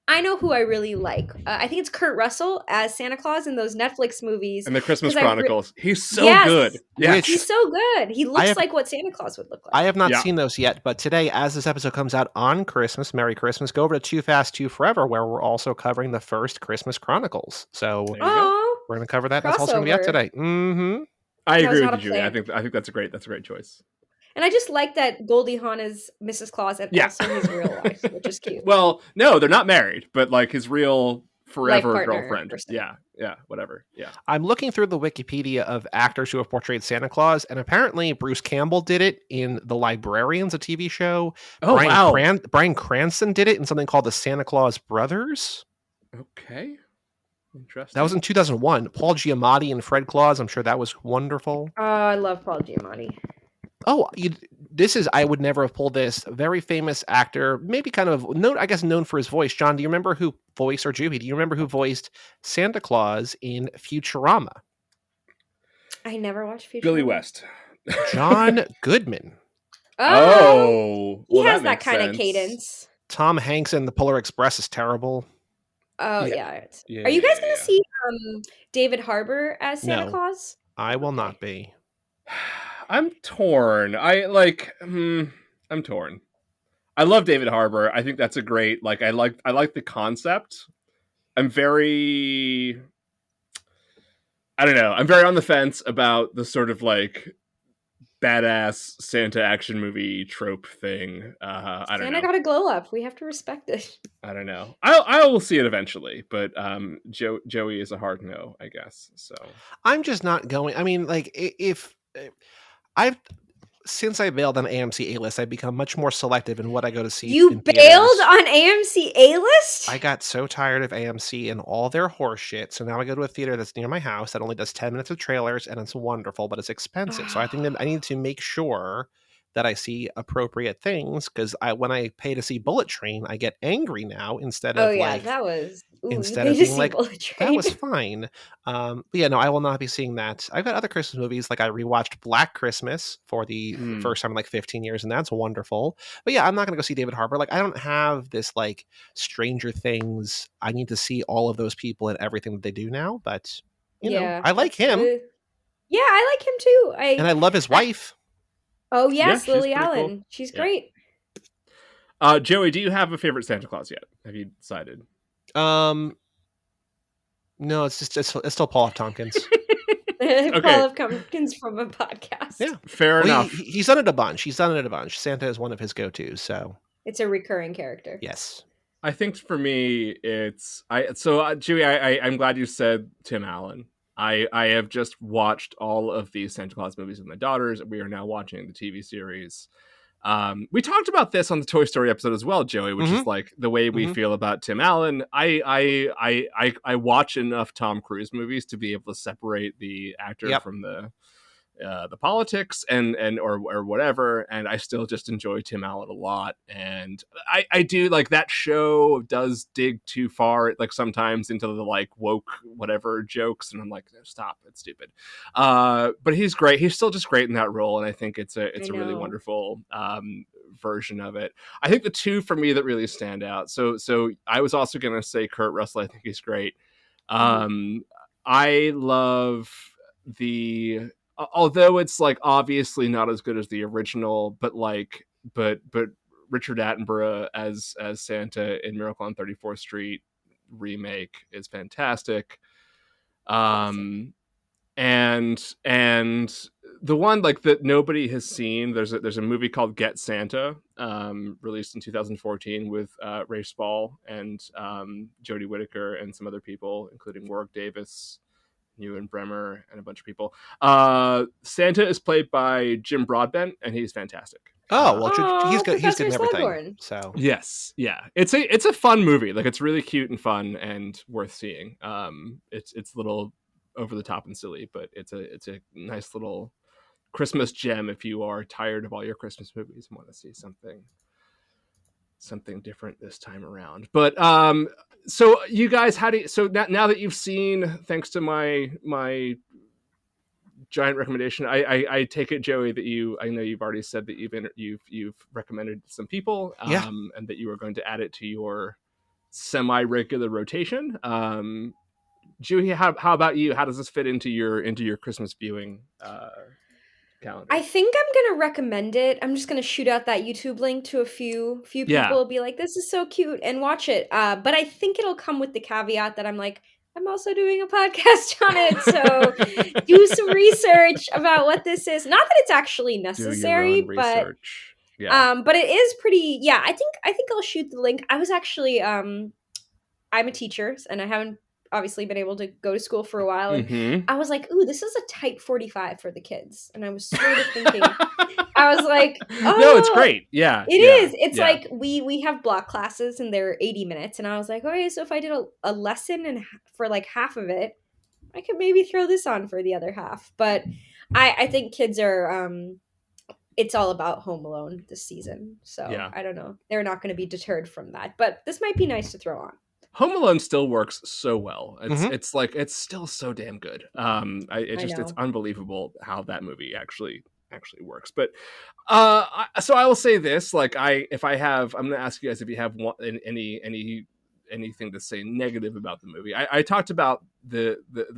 I know who I really like. I think it's Kurt Russell as Santa Claus in those Netflix movies. And the Christmas 'cause Chronicles. He's so Yes. good. Yeah. He's so good. He looks like what Santa Claus would look like. I have not seen those yet, but today, as this episode comes out on Christmas, Merry Christmas, go over to Too Fast, Too Forever, where we're also covering the first Christmas Chronicles. So we're going to cover that. That's also going to be out today. Mm-hmm. I agree with you, Julie. I think that's a great choice. And I just like that Goldie Hawn is Mrs. Claus and also his real wife, which is cute. Well, no, they're not married, but like his real forever girlfriend. Person. Yeah, whatever. Yeah. I'm looking through the Wikipedia of actors who have portrayed Santa Claus, and apparently Bruce Campbell did it in The Librarians, a TV show. Oh, wow. Bryan Cranston did it in something called The Santa Claus Brothers. Okay. Interesting. That was in 2001. Paul Giamatti and Fred Claus. I'm sure that was wonderful. Oh, I love Paul Giamatti. Oh, I would never have pulled this. Very famous actor, maybe kind of known for his voice. John, do you remember who voiced, or Juhi, do you remember who voiced Santa Claus in Futurama? I never watched Futurama. Billy West. John Goodman. Oh. He has that kind of cadence. Tom Hanks in The Polar Express is terrible. Oh, yeah. Are you guys going to see David Harbour as Santa Claus? I will not be. I'm torn. I'm torn. I love David Harbour. I think that's a great, I like the concept. I'm very on the fence about the sort of badass Santa action movie trope thing. I don't know. Santa got a glow up. We have to respect it. I don't know. I will see it eventually, but Joey is a hard no, I guess. So I'm just not going. I mean, if since I bailed on AMC A-List, I've become much more selective in what I go to see. You bailed on AMC A-List? I got so tired of AMC and all their horse shit, so now I go to a theater that's near my house that only does 10 minutes of trailers, and it's wonderful, but it's expensive. So I think that I need to make sure that I see appropriate things, because when I pay to see Bullet Train, I get angry now instead of that was instead of being like, that was fine. But yeah, no, I will not be seeing that. I've got other Christmas movies, I rewatched Black Christmas for the first time in 15 years, and that's wonderful. But yeah, I'm not going to go see David Harbour. I don't have this Stranger Things. I need to see all of those people and everything that they do now. But you know, I like him. Yeah, I like him too. And I love his wife. Oh yes, Lily Allen. Cool. She's great. Joey, do you have a favorite Santa Claus yet? Have you decided? No, it's still Paul F. Tompkins. Okay. Paul comes from a podcast. Yeah. Fair Well, enough. he's done it a bunch. Santa is one of his go-tos. So It's a recurring character. yes. I think for me, Juhi, I'm glad you said Tim Allen. I have just watched all of these Santa Claus movies with my daughters. We are now watching the TV series. We talked about this on the Toy Story episode as well, Joey, which is like the way we feel about Tim Allen. I watch enough Tom Cruise movies to be able to separate the actor from the politics or whatever, and I still just enjoy Tim Allen a lot. And I do like that show does dig too far, like sometimes into the like woke whatever jokes, and I'm like, no, stop, it's stupid. But he's great. He's still just great in that role, and I think it's a really wonderful version of it. I think the two for me that really stand out. So I was also gonna say Kurt Russell. I think he's great. I love the although it's like obviously not as good as the original, but Richard Attenborough as Santa in Miracle on 34th Street remake is fantastic. And the one like that nobody has seen, there's a movie called Get Santa, released in 2014 with Ray Spall and Jodie Whittaker and some other people, including Warwick Davis, Ewan Bremer, and a bunch of people. Santa is played by Jim Broadbent, and he's fantastic. Oh well, he's good. He's good in everything. Slughorn. So yes, yeah, it's a fun movie. Like it's really cute and fun and worth seeing. It's a little over the top and silly, but it's a nice little Christmas gem if you are tired of all your Christmas movies and want to see something different this time around. But so you guys, now that you've seen, thanks to my giant recommendation, I take it, Joey, that I know you've already said that you've recommended some people, and that you are going to add it to your semi-regular rotation. Juhi, how about you? How does this fit into your Christmas viewing calendar? I think I'm gonna recommend it. I'm just gonna shoot out that YouTube link to a few people, be like, this is so cute, and watch it. But I think it'll come with the caveat that I'm also doing a podcast on it, so do some research about what this is. Not that it's actually necessary, but but it is pretty. Yeah, I think I'll shoot the link. I was actually I'm a teacher, and I haven't obviously been able to go to school for a while, and I was like, ooh, this is a tight 45 for the kids, and I was sort of thinking, I was like, oh no, it's great. Yeah, it is. It's like we have block classes and they're 80 minutes, and I was like, okay, so if I did a lesson and for like half of it, I could maybe throw this on for the other half. But I think kids are it's all about Home Alone this season, so I don't know, they're not going to be deterred from that, but this might be nice to throw on. Home Alone still works so well. It's like it's still so damn good. It's unbelievable how that movie actually works. But so I will say this: like I'm going to ask you guys if you have anything to say negative about the movie. I talked about the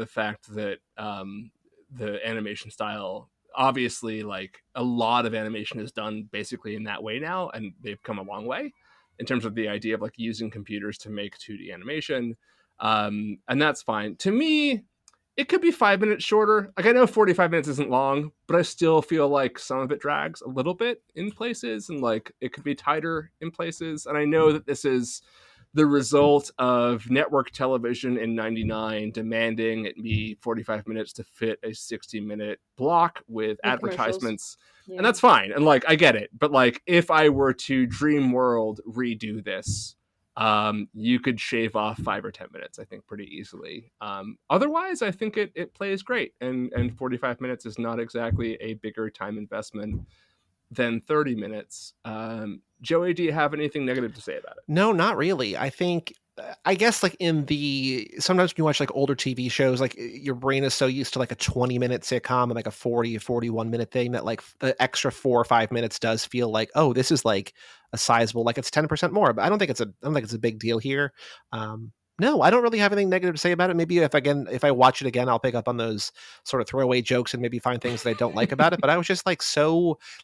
fact that the animation style. Obviously, like a lot of animation is done basically in that way now, and they've come a long way in terms of the idea of like using computers to make 2D animation. And that's fine. To me, it could be 5 minutes shorter. Like I know 45 minutes isn't long, but I still feel like some of it drags a little bit in places, and like it could be tighter in places. And I know that this is the result of network television in 99 demanding it be 45 minutes to fit a 60-minute block with advertisements. Yeah. And that's fine. And like, I get it. But like, if I were to Dream World redo this, you could shave off 5 or 10 minutes, I think, pretty easily. Otherwise, I think it plays great. And 45 minutes is not exactly a bigger time investment than 30 minutes. Joey, do you have anything negative to say about it? No, not really. I guess like sometimes when you watch like older TV shows, like your brain is so used to like a 20-minute sitcom and like a 40 or 41-minute thing that like the extra 4 or 5 minutes does feel like, oh, this is like a sizable, like it's 10% more. But I don't think it's a big deal here. No, I don't really have anything negative to say about it. Maybe if I watch it again, I'll pick up on those sort of throwaway jokes and maybe find things that I don't like about it. But I was just like,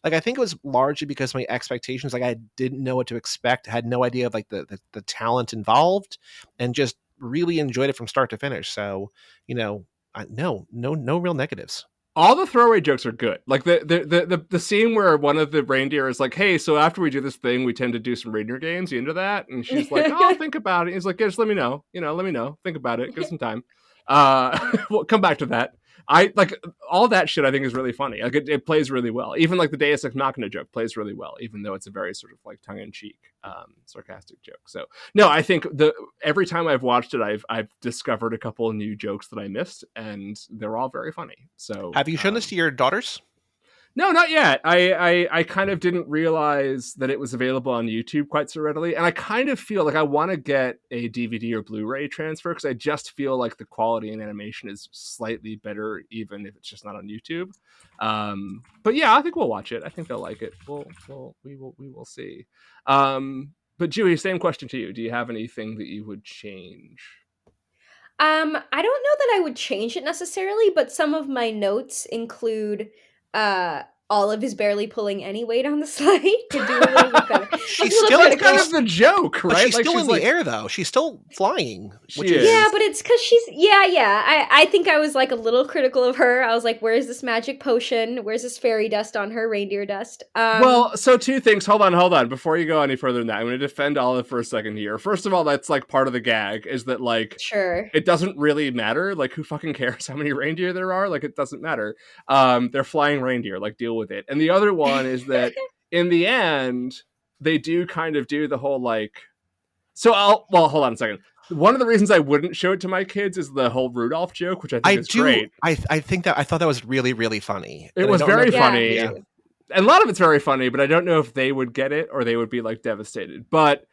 I think it was largely because my expectations, like I didn't know what to expect, had no idea of like the talent involved, and just really enjoyed it from start to finish. So, No real negatives. All the throwaway jokes are good. Like the scene where one of the reindeer is like, "Hey, so after we do this thing, we tend to do some reindeer games. You into that?" And she's like, "Oh, I'll think about it." He's like, "Yeah, just let me know. Let me know. Think about it. Give some time. We'll come back to that." I like all that shit. I think is really funny. Like it plays really well. Even like the Deus Ex Machina joke plays really well, even though it's a very sort of like tongue in cheek, sarcastic joke. So no, I think every time I've watched it, I've discovered a couple of new jokes that I missed, and they're all very funny. So have you shown this to your daughters? No, not yet. I kind of didn't realize that it was available on YouTube quite so readily, and I kind of feel like I want to get a DVD or Blu-ray transfer because I just feel like the quality and animation is slightly better, even if it's just not on YouTube. But yeah, I think we'll watch it. I think they'll like it. We will see. But Juhi, same question to you. Do you have anything that you would change? I don't know that I would change it necessarily, but some of my notes include Olive is barely pulling any weight on the slide to do a little bit better. She's still kind of the joke, right? But she's still in the air though. She's still flying. Yeah, but it's because she's I think I was like a little critical of her. I was like, where's this magic potion? Where's this fairy dust on her reindeer dust? Well, so two things. Hold on. Before you go any further than that, I'm going to defend Olive for a second here. First of all, that's like part of the gag is that like sure it doesn't really matter. Like who fucking cares how many reindeer there are? Like it doesn't matter. They're flying reindeer. Like deal with it. And the other one is that in the end, they do kind of do the whole like. So hold on a second. One of the reasons I wouldn't show it to my kids is the whole Rudolph joke, which I think is great. I thought that was really, really funny. It was very funny. Yeah. And a lot of it's very funny, but I don't know if they would get it or they would be like devastated. But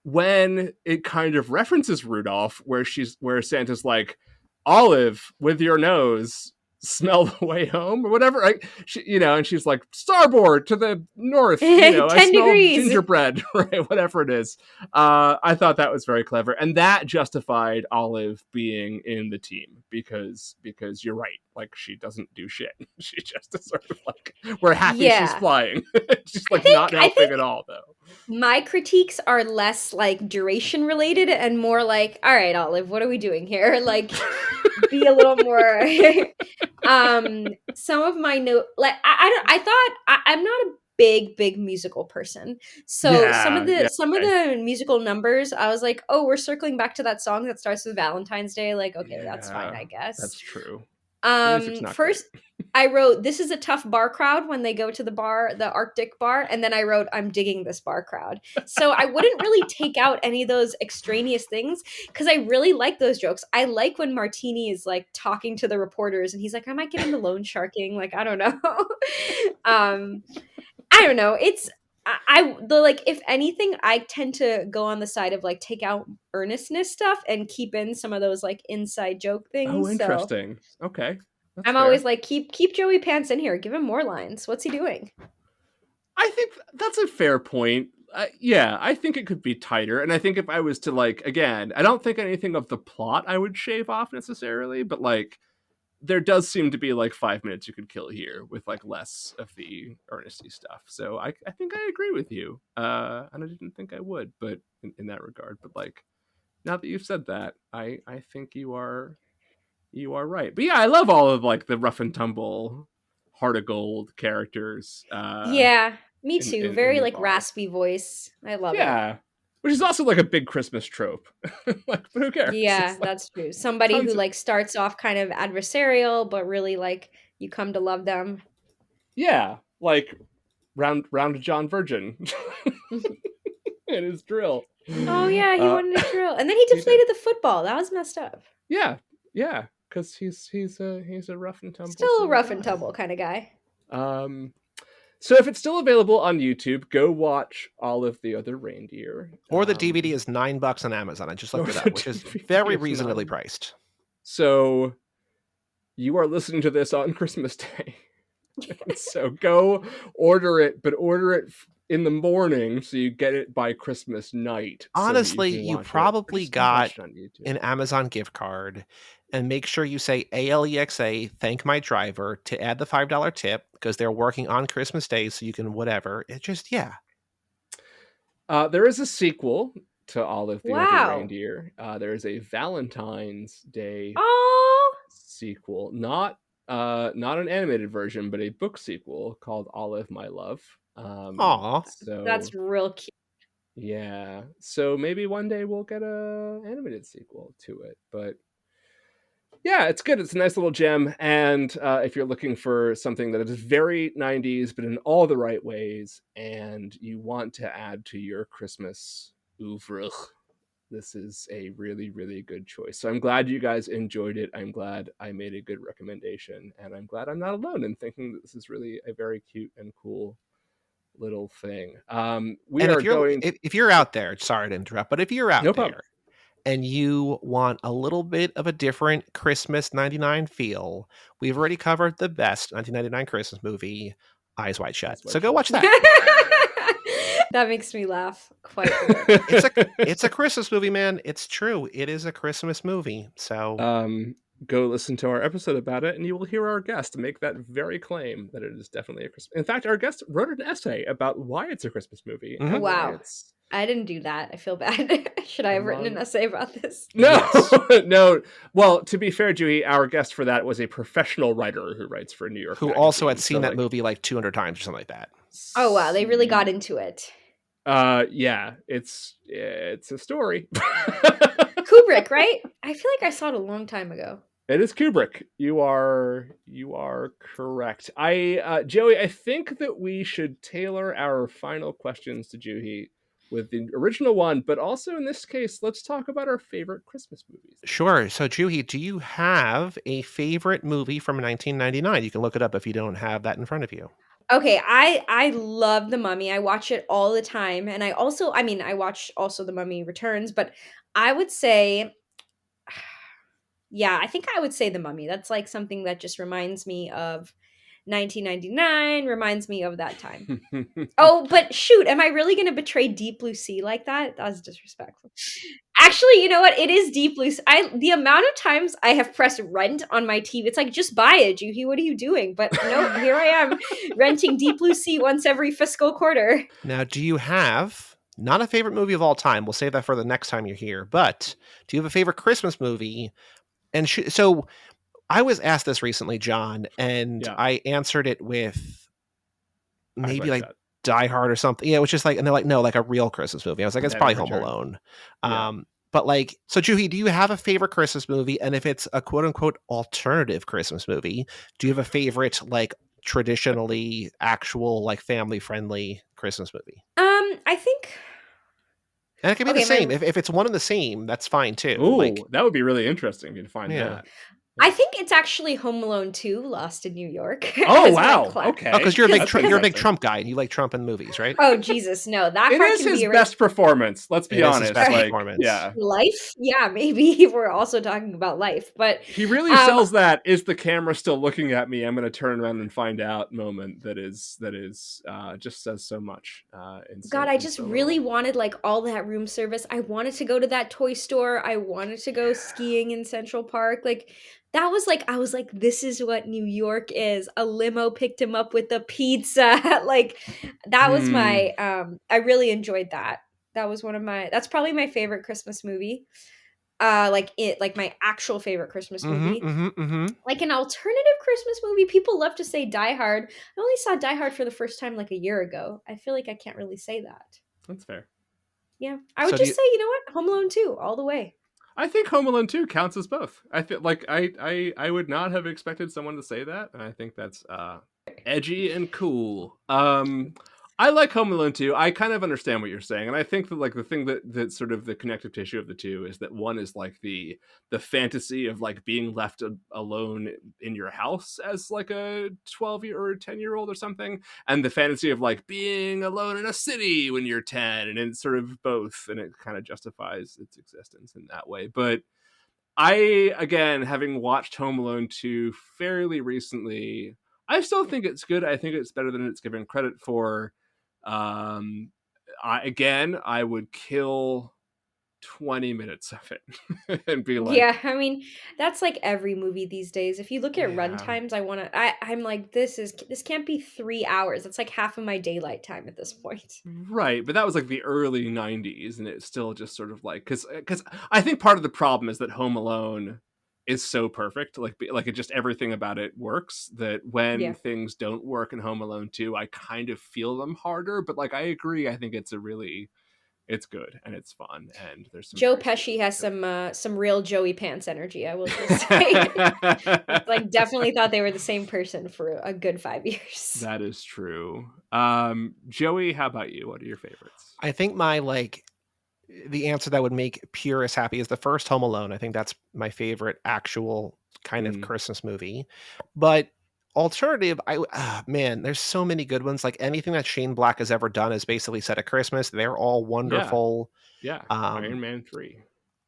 when it kind of references Rudolph, where Santa's like, Olive, with your nose, smell the way home or whatever, right? And she's like, starboard to the north, 10 I smell degrees. gingerbread, right? Whatever it is. I thought that was very clever, and that justified Olive being in the team because you're right, like she doesn't do shit. She just is sort of like, we're happy she's flying. She's like not helping at all though. My critiques are less like duration related and more like, all right, Olive, what are we doing here? Like be a little more some of my like I'm not a big musical person, so some of the musical numbers I was like, oh, we're circling back to that song that starts with Valentine's Day, like okay, that's fine, I guess. That's true. First I wrote, this is a tough bar crowd when they go to the bar, the Arctic bar, and then I wrote, I'm digging this bar crowd. So I wouldn't really take out any of those extraneous things because I really like those jokes. I like when Martini is like talking to the reporters and he's like, I might get into loan sharking. Like, I don't know. I don't know. It's like if anything, I tend to go on the side of like take out earnestness stuff and keep in some of those like inside joke things. Oh, interesting. So okay. I'm always like, keep Joey Pants in here. Give him more lines. What's he doing? I think that's a fair point. Yeah, I think it could be tighter. And I think if I was to like, again, I don't think anything of the plot I would shave off necessarily, but like there does seem to be like 5 minutes you could kill here with like less of the earnesty stuff. So I think I agree with you. And I didn't think I would, but in that regard. But like, now that you've said that, I think you are right. But yeah, I love all of like the rough and tumble heart of gold characters. Yeah, me too. Very like raspy voice. I love it. Yeah. Which is also like a big Christmas trope. Like, but who cares? Yeah, like, that's true. Somebody who like starts off kind of adversarial, but really like you come to love them. Yeah, like round John Virgin and his drill. Oh yeah, he wanted a drill, and then he deflated the football. That was messed up. Yeah, because he's a rough and tumble. Still a rough and tumble kind of guy. So if it's still available on YouTube, go watch Olive the Other Reindeer. Or the DVD is $9 on Amazon. I just looked it up, which is very reasonably priced. So you are listening to this on Christmas Day. So go order it, but order it in the morning so you get it by Christmas night. Honestly, you probably got an Amazon gift card, and make sure you say ALEXA, thank my driver, to add the $5 tip because they're working on Christmas Day, so you can whatever. It just, yeah. There is a sequel to Olive the Other Reindeer. There is a Valentine's Day sequel, not an animated version, but a book sequel called Olive, My Love. Aw. That's So real cute. yeah, so maybe one day we'll get a animated sequel to it, but yeah, it's good. It's a nice little gem, and if you're looking for something that is very 90s, but in all the right ways, and you want to add to your Christmas oeuvre, this is a really, really good choice. So I'm glad you guys enjoyed it. I'm glad I made a good recommendation, and I'm glad I'm not alone in thinking that this is really a very cute and cool little thing. We And are going. if you're out there, sorry to interrupt, but if you're No out problem. there and you want a little bit of a different Christmas 99 feel, we've already covered the best 1999 Christmas movie, Eyes Wide Shut. Eyes Wide So go Shut. watch that. That makes me laugh quite a bit. It's a Christmas movie, man. It's true. It is a Christmas movie. So Go listen to our episode about it, and you will hear our guest make that very claim that it is definitely a Christmas. In fact, our guest wrote an essay about why it's a Christmas movie. Mhm. And why Wow. it's I didn't do that. I feel bad. Should I have written an essay about this? no, Yes. no. Well, to be fair, Juhi, our guest for that was a professional writer who writes for New York Who Magazine, also had seen so, that like, movie like 200 times or something like that. Oh wow, they really got into it. Yeah, it's a story. Kubrick, right? I feel like I saw it a long time ago. It is Kubrick. You are correct. Joey, I think that we should tailor our final questions to Juhi with the original one, but also in this case, let's talk about our favorite Christmas movies. Sure. So, Juhi, do you have a favorite movie from 1999? You can look it up if you don't have that in front of you. Okay, I love The Mummy. I watch it all the time, and I watch also The Mummy Returns, but I would say, yeah, I think I would say The Mummy. That's like something that just reminds me of 1999, reminds me of that time. Oh, but shoot, am I really going to betray Deep Blue Sea like that? That was disrespectful. Actually, you know what? It is Deep Blue Sea. The amount of times I have pressed rent on my TV, it's like, just buy it, Juhi. What are you doing? But no, here I am renting Deep Blue Sea once every fiscal quarter. Now, do you have not a favorite movie of all time? We'll save that for the next time you're here. But do you have a favorite Christmas movie? And so I was asked this recently, John, and Yeah. I answered it with maybe like Shut. Die Hard or something. Yeah, it was just like, and they're like, no, like a real Christmas movie. I was like, it's probably Home Alone. Yeah. But like, so Juhi, do you have a favorite Christmas movie? And if it's a quote unquote alternative Christmas movie, do you have a favorite like traditionally actual like family friendly Christmas movie? I think, And it can be Okay, the same. If it's one and the same, that's fine too. Ooh, Like, that would be really interesting if you find Yeah. that. I think it's actually Home Alone 2, Lost in New York. Oh as my wow! cla- Okay. oh, because you're a big That's you're a big interesting. Trump guy and you like Trump in movies, right? Oh Jesus, no! That It part is can his be best performance. Let's be It is his honest. best like, performance. yeah, Life, yeah, maybe if we're also talking about life, but he really sells that. Is the camera still looking at me? I'm going to turn around and find out moment. That is just says so much. God, I just really wanted like all that room service. I wanted to go to that toy store. I wanted to go skiing in Central Park. Like that was like, I was like, this is what New York is. A limo picked him up with a pizza. Like that was my I really enjoyed that. That was that's probably my favorite Christmas movie. Like my actual favorite Christmas movie. Like an alternative Christmas movie, people love to say Die Hard. I only saw Die Hard for the first time like a year ago. I feel like I can't really say that. That's fair. Yeah, I would say, you know what, Home Alone 2 all the way. I think Home Alone 2 counts as both. I feel like I would not have expected someone to say that, and I think that's edgy and cool. I like Home Alone 2. I kind of understand what you're saying, and I think that like the thing that sort of the connective tissue of the two is that one is like the fantasy of like being left alone in your house as like a 12-year or 10-year-old or something, and the fantasy of like being alone in a city when you're 10, and it's sort of both, and it kind of justifies its existence in that way. But I, again, having watched Home Alone 2 fairly recently, I still think it's good. I think it's better than it's given credit for. I would kill 20 minutes of it and be like, yeah, I mean, that's like every movie these days. If you look at runtimes, I'm like, this can't be 3 hours. It's like half of my daylight time at this point. right. But that was like the early 90s, and it's still just sort of like, because I think part of the problem is that Home Alone is so perfect. Like it just everything about it works. That when Yeah. things don't work in Home Alone 2, I kind of feel them harder. But like I agree, I think it's good and it's fun and there's some Joe very sweet Pesci has moments some real Joey Pants energy, I will just say. in It's like it. definitely thought they were the same person for a good 5 years. That is true. Joey, how about you? What are your favorites? I think the answer that would make purists happy is the first Home Alone. I think that's my favorite actual kind of Christmas movie. But alternative, man, there's so many good ones. Like anything that Shane Black has ever done is basically set at Christmas. They're all wonderful. Yeah. Iron Man 3.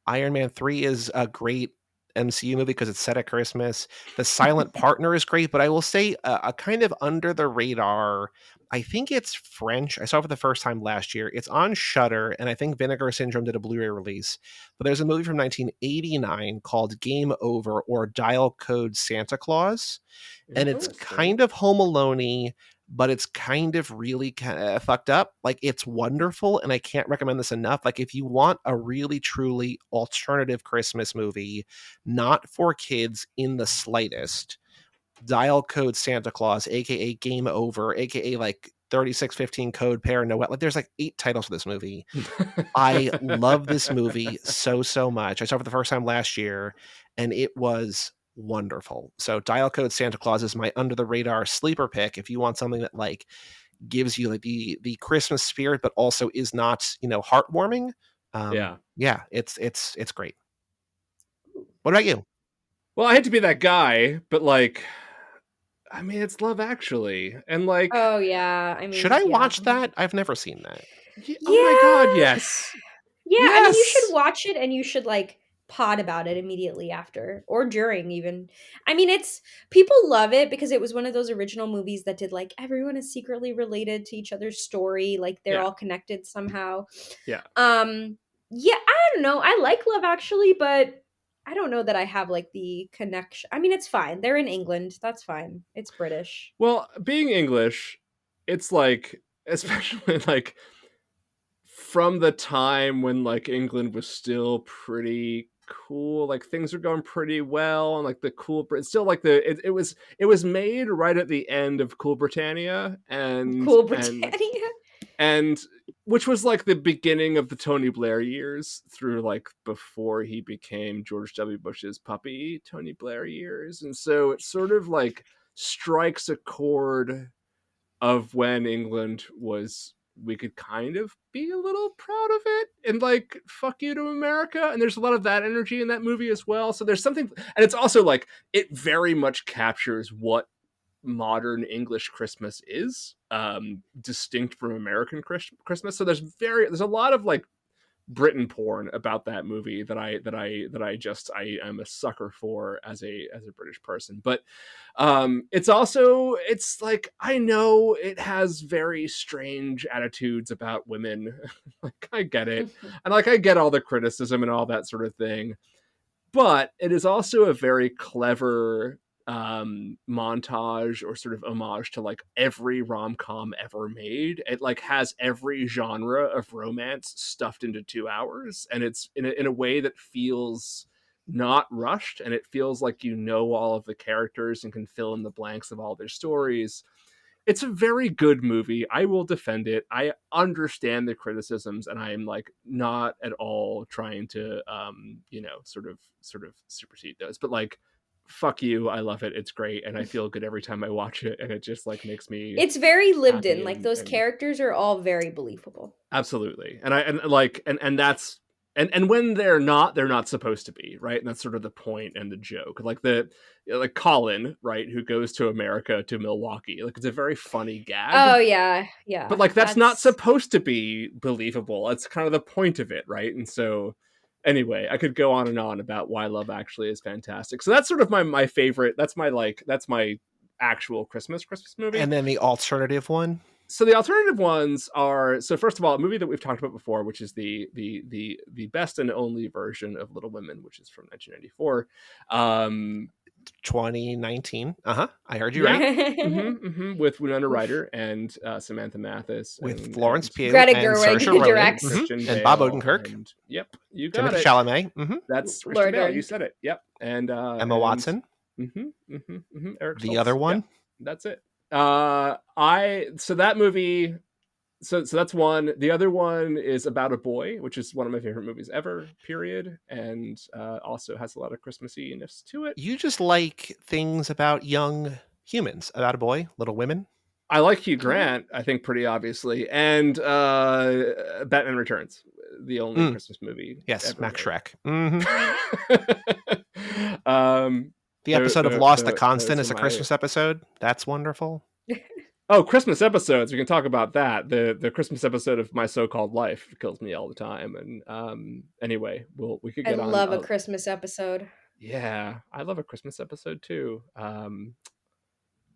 Iron Man 3 is a great MCU movie because it's set at Christmas. The Silent Partner is great, but I will say a kind of under the radar. I think it's French. I saw it for the first time last year. It's on Shudder, and I think Vinegar Syndrome did a Blu-ray release. But there's a movie from 1989 called Game Over or Dial Code Santa Claus, and it's kind of Home Alone-y, but it's kind of really kind of fucked up. Like it's wonderful, and I can't recommend this enough. Like if you want a really truly alternative Christmas movie, not for kids in the slightest, Dial Code Santa Claus, aka Game Over, aka like 3615 Code Pair Noel. Like there's like 8 titles for this movie. I love this movie so much. I saw it for the first time last year, and it was wonderful. So Dial Code Santa Claus is my under the radar sleeper pick if you want something that like gives you like the Christmas spirit but also is not, heartwarming. Yeah, it's great. What about you? Well, I hate to be that guy, but like I mean it's Love Actually. And like Oh yeah, I mean, should I yeah. watch that? I've never seen that. Oh my god, yes. Yeah, Yes! I mean, you should watch it and you should like pod about it immediately after or during even. I mean, people love it because it was one of those original movies that did like everyone is secretly related to each other's story, like they're all connected somehow. Yeah. Yeah, I don't know. I like Love Actually, but I don't know that I have like the connection. I mean, it's fine. They're in England. That's fine. It's British. Well, being English, it's like especially like from the time when like England was still pretty cool, like things were going pretty well, and like the cool it's still like it was made right at the end of Cool Britannia and and which was like the beginning of the Tony Blair years through like before he became George W. Bush's puppy Tony Blair years. And so it sort of like strikes a chord of when England was we could kind of be a little proud of it and like fuck you to America, and there's a lot of that energy in that movie as well. So there's something, and it's also like it very much captures what modern English Christmas is, distinct from American Christmas. So there's a lot of like Britain porn about that movie that I am a sucker for as a British person. But it's like I know it has very strange attitudes about women. Like I get it, and like I get all the criticism and all that sort of thing. But it is also a very clever montage or sort of homage to like every rom-com ever made. It like has every genre of romance stuffed into 2 hours, and it's in a way that feels not rushed, and it feels like you know all of the characters and can fill in the blanks of all their stories. It's a very good movie. I will defend it. I understand the criticisms, and I am like not at all trying to sort of supersede those. But like fuck you, I love it. It's great, and I feel good every time I watch it, and it just like makes me It's very lived in. Like and those characters are all very believable. Absolutely. And that's and when they're not supposed to be, right? And that's sort of the point and the joke. Like like Colin, right, who goes to America to Milwaukee. Like it's a very funny gag. Oh yeah. Yeah. But like that's not supposed to be believable. It's kind of the point of it, right? And so anyway, I could go on and on about why Love Actually is fantastic. So that's sort of my favorite. That's my actual Christmas movie. And then the alternative one? So the alternative ones are, so first of all, a movie that we've talked about before, which is the best and only version of Little Women, which is from 1994. 2019. I heard you right. With Winona Ryder and Samantha Mathis, with Florence Pugh, Greta and Gerwig Saoirse directs, and Bob Odenkirk, and, yep, you got Timothée it. Chalamet. That's Christian Bale. You said it. Yep. and Emma Watson. Eric The Stoltz. other one. Yeah, that's it. So that movie. So that's one. The other one is About a Boy, which is one of my favorite movies ever. Period, and also has a lot of Christmassy-ness to it. You just like things about young humans, about a boy, Little Women. I like Hugh Grant, I think, pretty obviously, and Batman Returns, the only Christmas movie. Yes, ever Max made. Shrek. Mm-hmm. The Those episode of Lost the are Constant is a my... Christmas episode. That's wonderful. Oh, Christmas episodes. We can talk about that. The Christmas episode of My So-Called Life kills me all the time. And anyway, we could I get on. love a Christmas episode. Yeah, I love a Christmas episode too.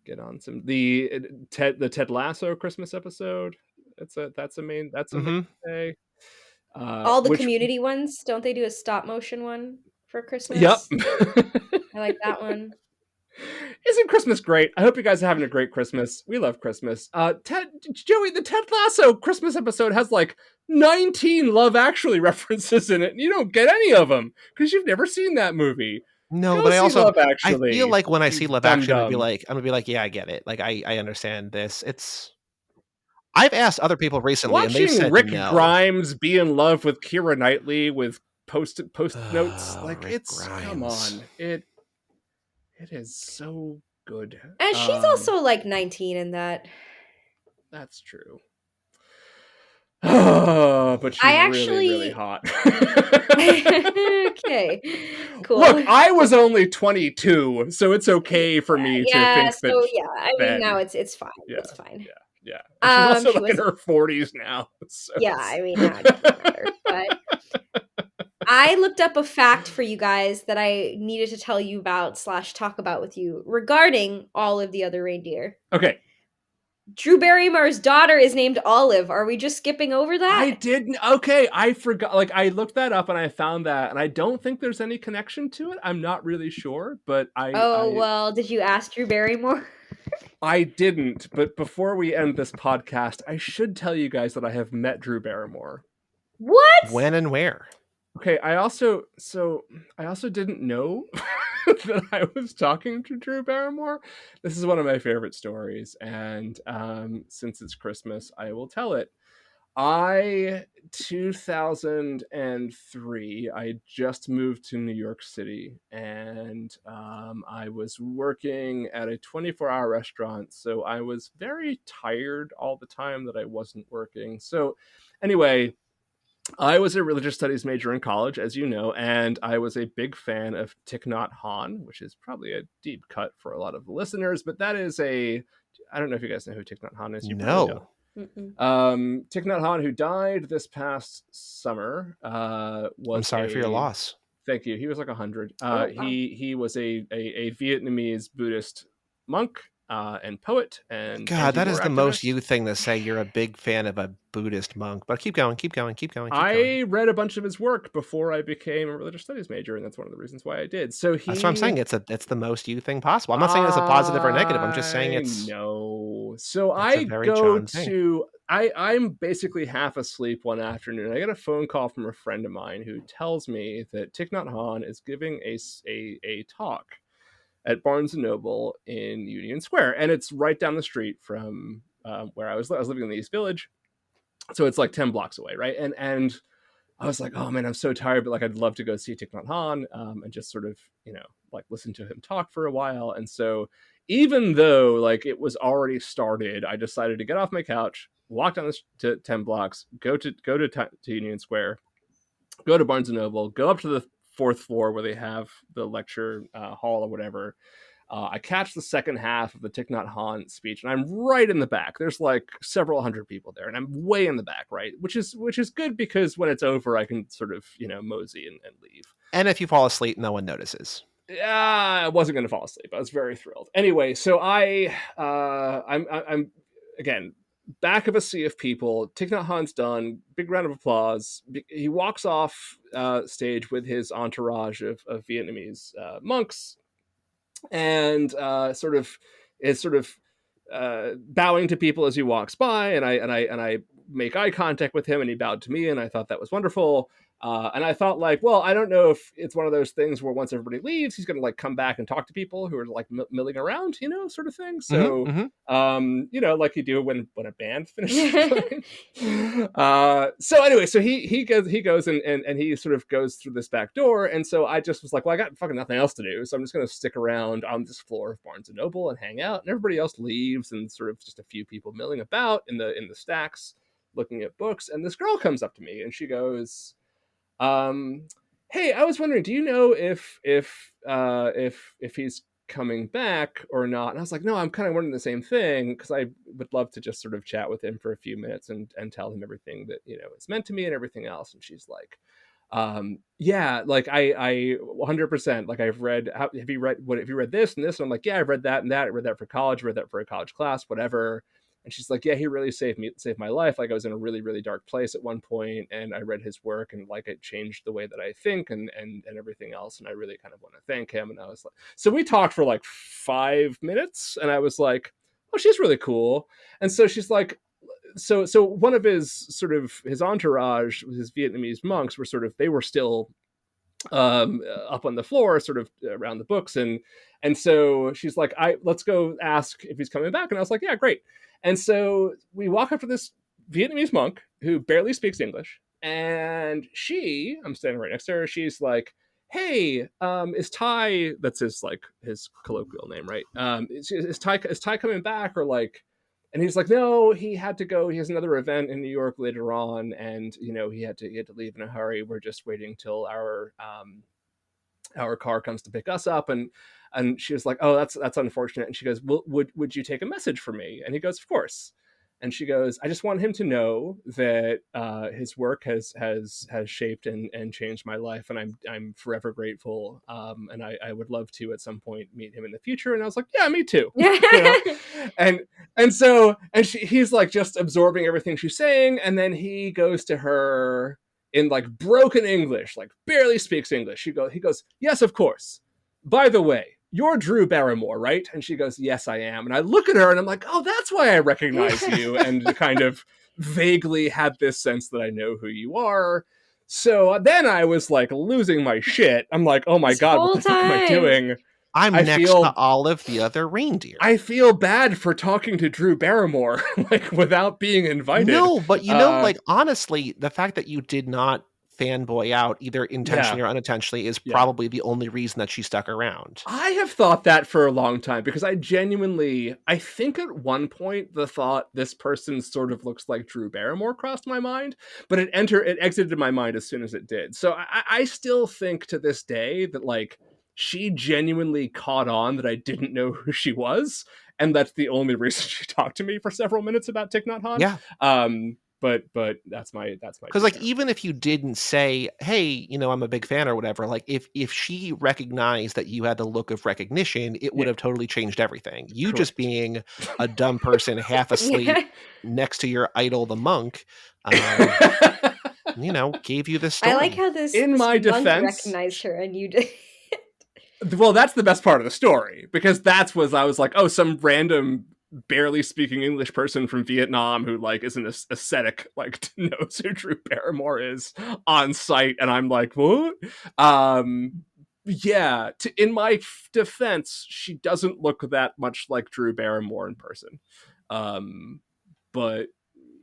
Get on some the Ted Lasso Christmas episode. That's a main day. All the Community ones, don't they do a stop motion one for Christmas? Yep. I like that one. Isn't Christmas great? I hope you guys are having a great Christmas. We love Christmas. Joey, the Ted Lasso Christmas episode has like 19 Love Actually references in it, and you don't get any of them because you've never seen that movie. No, Go but I see also Love Actually. I feel like when I see Love Actually, I'm Dum-dum. gonna be like, yeah, I get it. Like I understand this. I've asked other people recently, and they've Watching said Rick no. Grimes be in love with Keira Knightley with post notes, like Rick it's Grimes. Come on, it is so good. And she's also like 19 in that. That's true. But she's really hot. Okay, cool. Look, I was only 22, so it's okay for me to think that. So yeah, I mean now it's fine. Yeah, it's fine. Yeah. She's also she in her 40s now. So yeah, I mean now it doesn't matter. But I looked up a fact for you guys that I needed to tell you about / talk about with you regarding Olive the Other Reindeer. Okay. Drew Barrymore's daughter is named Olive. Are we just skipping over that? I didn't. Okay, I forgot. Like, I looked that up and I found that, and I don't think there's any connection to it. I'm not really sure, but well, did you ask Drew Barrymore? I didn't. But before we end this podcast, I should tell you guys that I have met Drew Barrymore. What? When and where? Okay, I also didn't know that I was talking to Drew Barrymore. This is one of my favorite stories, and since it's Christmas, I will tell it. 2003, I just moved to New York City, and I was working at a 24-hour restaurant, so I was very tired all the time that I wasn't working. So anyway, I was a religious studies major in college, as you know, and I was a big fan of Thich Nhat Hanh, which is probably a deep cut for a lot of the listeners, but that is I don't know if you guys know who Thich Nhat Hanh is. You no. Thich Nhat Hanh, who died this past summer, was I'm sorry for your loss. Thank you. He was like 100. Wow. He was a Vietnamese Buddhist monk and poet. And God, that is the most activist. you thing to say. You're a big fan of a Buddhist monk, but keep going. I read a bunch of his work before I became a religious studies major, and that's one of the reasons why I did. So that's what I'm saying. It's the most you thing possible. I'm not saying it's a positive or negative. I'm just saying it's no. So I go to I'm basically half asleep one afternoon. I get a phone call from a friend of mine who tells me that Thich Nhat Hanh is giving a talk at Barnes & Noble in Union Square, and it's right down the street from where I was living in the East Village, so it's like 10 blocks away, right? And I was like, oh man, I'm so tired, but like I'd love to go see Thich Nhat Hanh and just sort of, like listen to him talk for a while. And so even though like it was already started, I decided to get off my couch, walk down to 10 blocks, go to Union Square, go to Barnes & Noble, go up to the 4th floor where they have the lecture hall or whatever. I catch the second half of the Thich Nhat Hanh speech, and I'm right in the back. There's like several hundred people there, and I'm way in the back, right? Which is good because when it's over, I can sort of mosey and leave. And if you fall asleep, no one notices. Yeah, I wasn't going to fall asleep. I was very thrilled. Anyway, so I'm again back of a sea of people. Thich Nhat Hanh's done. Big round of applause. He walks off stage with his entourage of Vietnamese monks, and sort of bowing to people as he walks by, and I make eye contact with him, and he bowed to me, and I thought that was wonderful. And I thought, like, well, I don't know if it's one of those things where once everybody leaves, he's going to like come back and talk to people who are like milling around, sort of thing. So, like you do when a band finishes playing. So anyway, so he goes and he sort of goes through this back door, and so I just was like, well, I got fucking nothing else to do, so I'm just going to stick around on this floor of Barnes and Noble and hang out, and everybody else leaves, and sort of just a few people milling about in the stacks looking at books, and this girl comes up to me and she goes, hey, I was wondering, do you know if he's coming back or not? And I was like, no, I'm kind of wondering the same thing, because I would love to just sort of chat with him for a few minutes and tell him everything that is meant to me and everything else. And she's like, yeah, like I 100%, like have you read this and this? And I'm like, yeah, I've read that and that. I read that for college, read that for a college class, whatever. And she's like, yeah, he really saved my life. Like I was in a really, really dark place at one point, and I read his work, and like it changed the way that I think and everything else. And I really kind of want to thank him. And I was like, so we talked for like 5 minutes, and I was like, oh, she's really cool. And so she's like, so one of his entourage, his Vietnamese monks, they were still up on the floor, sort of around the books, and so she's like, let's go ask if he's coming back. And I was like, yeah, great. And so we walk up to this Vietnamese monk who barely speaks English, and I'm standing right next to her. She's like, hey, is Ty, that's his colloquial name, right? Is Ty coming back, or like? And he's like, no, he had to go. He has another event in New York later on, and he had to leave in a hurry. We're just waiting till our car comes to pick us up. And she was like, oh, that's unfortunate. And she goes, well, would you take a message for me? And he goes, of course. And she goes, I just want him to know that his work has shaped and changed my life, and I'm forever grateful. And I would love to at some point meet him in the future. And I was like, yeah, me too. He's like just absorbing everything she's saying, and then he goes to her in like broken English, like barely speaks English. He goes, yes, of course. By the way, you're Drew Barrymore, right? And she goes, yes, I am. And I look at her and I'm like, oh, that's why I recognize you. And kind of vaguely had this sense that I know who you are. So then I was like losing my shit. I'm like, oh my God, what the fuck am I doing? I'm next to Olive the Other Reindeer. I feel bad for talking to Drew Barrymore, like without being invited. No, but like honestly, the fact that you did not fanboy out either intentionally or unintentionally is probably the only reason that she stuck around. I have thought that for a long time, because I think at one point the thought this person sort of looks like Drew Barrymore crossed my mind, but it exited my mind as soon as it did. So I still think to this day that like she genuinely caught on that I didn't know who she was, and that's the only reason she talked to me for several minutes about Thich Nhat Hanh. Yeah. But that's my because like even if you didn't say, hey, I'm a big fan or whatever, like if she recognized that you had the look of recognition, it would have totally changed everything. You Correct. Just being a dumb person half asleep next to your idol the monk gave you this story. I like how this my monk defense recognized her and you did. Well, that's the best part of the story, because I was like, oh, some random barely speaking English person from Vietnam who like is an ascetic like knows who Drew Barrymore is on site, and I'm like, what? Yeah, in my defense, she doesn't look that much like Drew Barrymore in person. But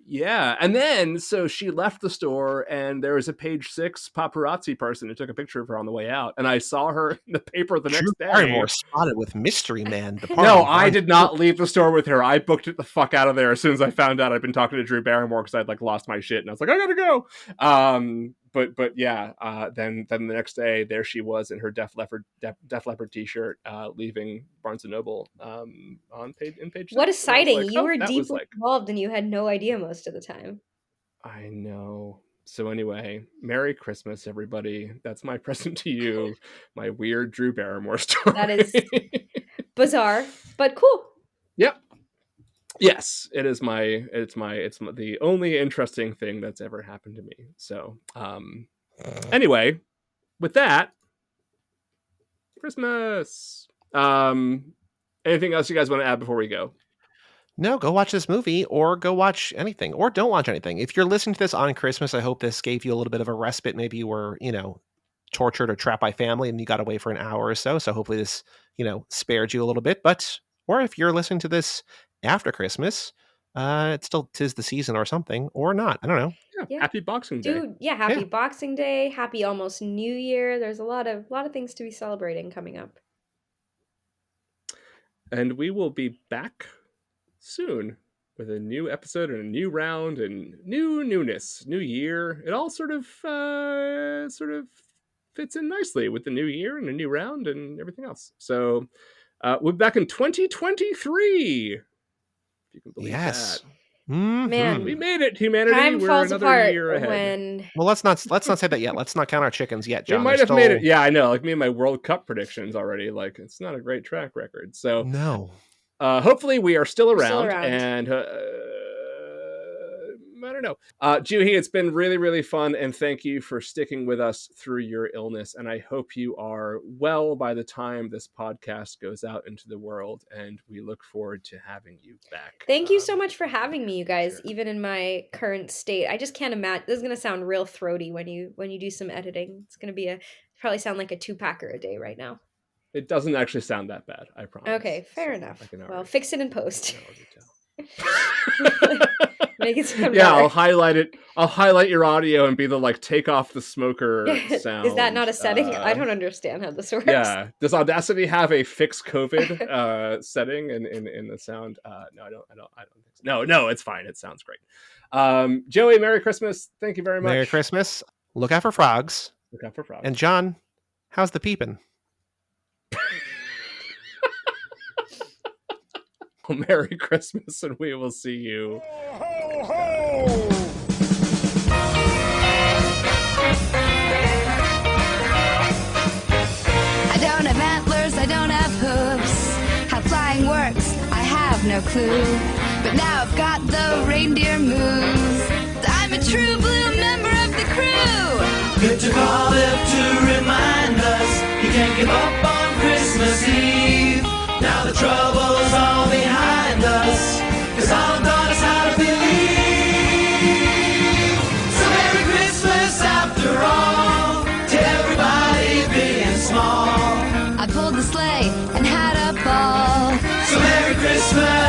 yeah, and then so she left the store, and there was a Page 6 paparazzi person who took a picture of her on the way out, and I saw her in the paper the next day. Barrymore spotted with Mystery Man. No, I did not leave the store with her. I booked it the fuck out of there as soon as I found out I'd been talking to Drew Barrymore, because I'd like lost my shit, and I was like, I gotta go. But yeah, then the next day there she was in her Def Leppard t-shirt, leaving Barnes and Noble in Page 6. What a sighting! Like, you were deeply involved and you had no idea most of the time. I know. So anyway, Merry Christmas, everybody. That's my present to you, my weird Drew Barrymore story. That is bizarre, but cool. Yep. Yes, it's the only interesting thing that's ever happened to me. So, anyway, with that, Christmas. Anything else you guys want to add before we go? No, go watch this movie or go watch anything or don't watch anything. If you're listening to this on Christmas, I hope this gave you a little bit of a respite. Maybe you were, tortured or trapped by family and you got away for an hour or so. So hopefully this, spared you a little bit. Or if you're listening to this after Christmas, it's still 'tis the season or something or not. I don't know. Yeah. Happy Boxing Day. Dude, happy Boxing Day. Happy almost New Year. There's a lot of things to be celebrating coming up. And we will be back soon with a new episode and a new round and newness, new year. It all sort of fits in nicely with the new year and a new round and everything else. So we're back in 2023. If you can believe that. Mm-hmm. Man, we made it, humanity. Time We're falls another apart year ahead. when. Well, let's not say that yet. Let's not count our chickens yet, John. We might have made it. Yeah, I know. Like me and my World Cup predictions already. Like it's not a great track record. So no. Hopefully we are still around. Still around. And I don't know. Juhi, it's been really, really fun. And thank you for sticking with us through your illness. And I hope you are well by the time this podcast goes out into the world. And we look forward to having you back. Thank you so much for having me, you guys, sure. Even in my current state. I just can't imagine. This is going to sound real throaty when you do some editing. It's going to probably sound like a 2-packer a day right now. It doesn't actually sound that bad, I promise. Okay, fair enough. Well, fix it in post. Make it sound better. I'll highlight it. I'll highlight your audio and be the take off the smoker sound. Is that not a setting? I don't understand how this works. Yeah. Does Audacity have a fixed COVID setting in the sound? No, I don't think so. No, it's fine. It sounds great. Joey, Merry Christmas. Thank you very much. Merry Christmas. Look out for frogs. Look out for frogs. And John, how's the peeping? Well, Merry Christmas, and we will see you. Ho, ho, ho. I don't have antlers, I don't have hooves. How flying works, I have no clue. But now I've got the reindeer moves. I'm a true blue member of the crew. Good to Olive to remind us you can't give up on Christmas Eve. Now the trouble's all behind us, 'cause Olive taught us how to believe. So Merry Christmas after all, to everybody big and small. I pulled the sleigh and had a ball. So Merry Christmas.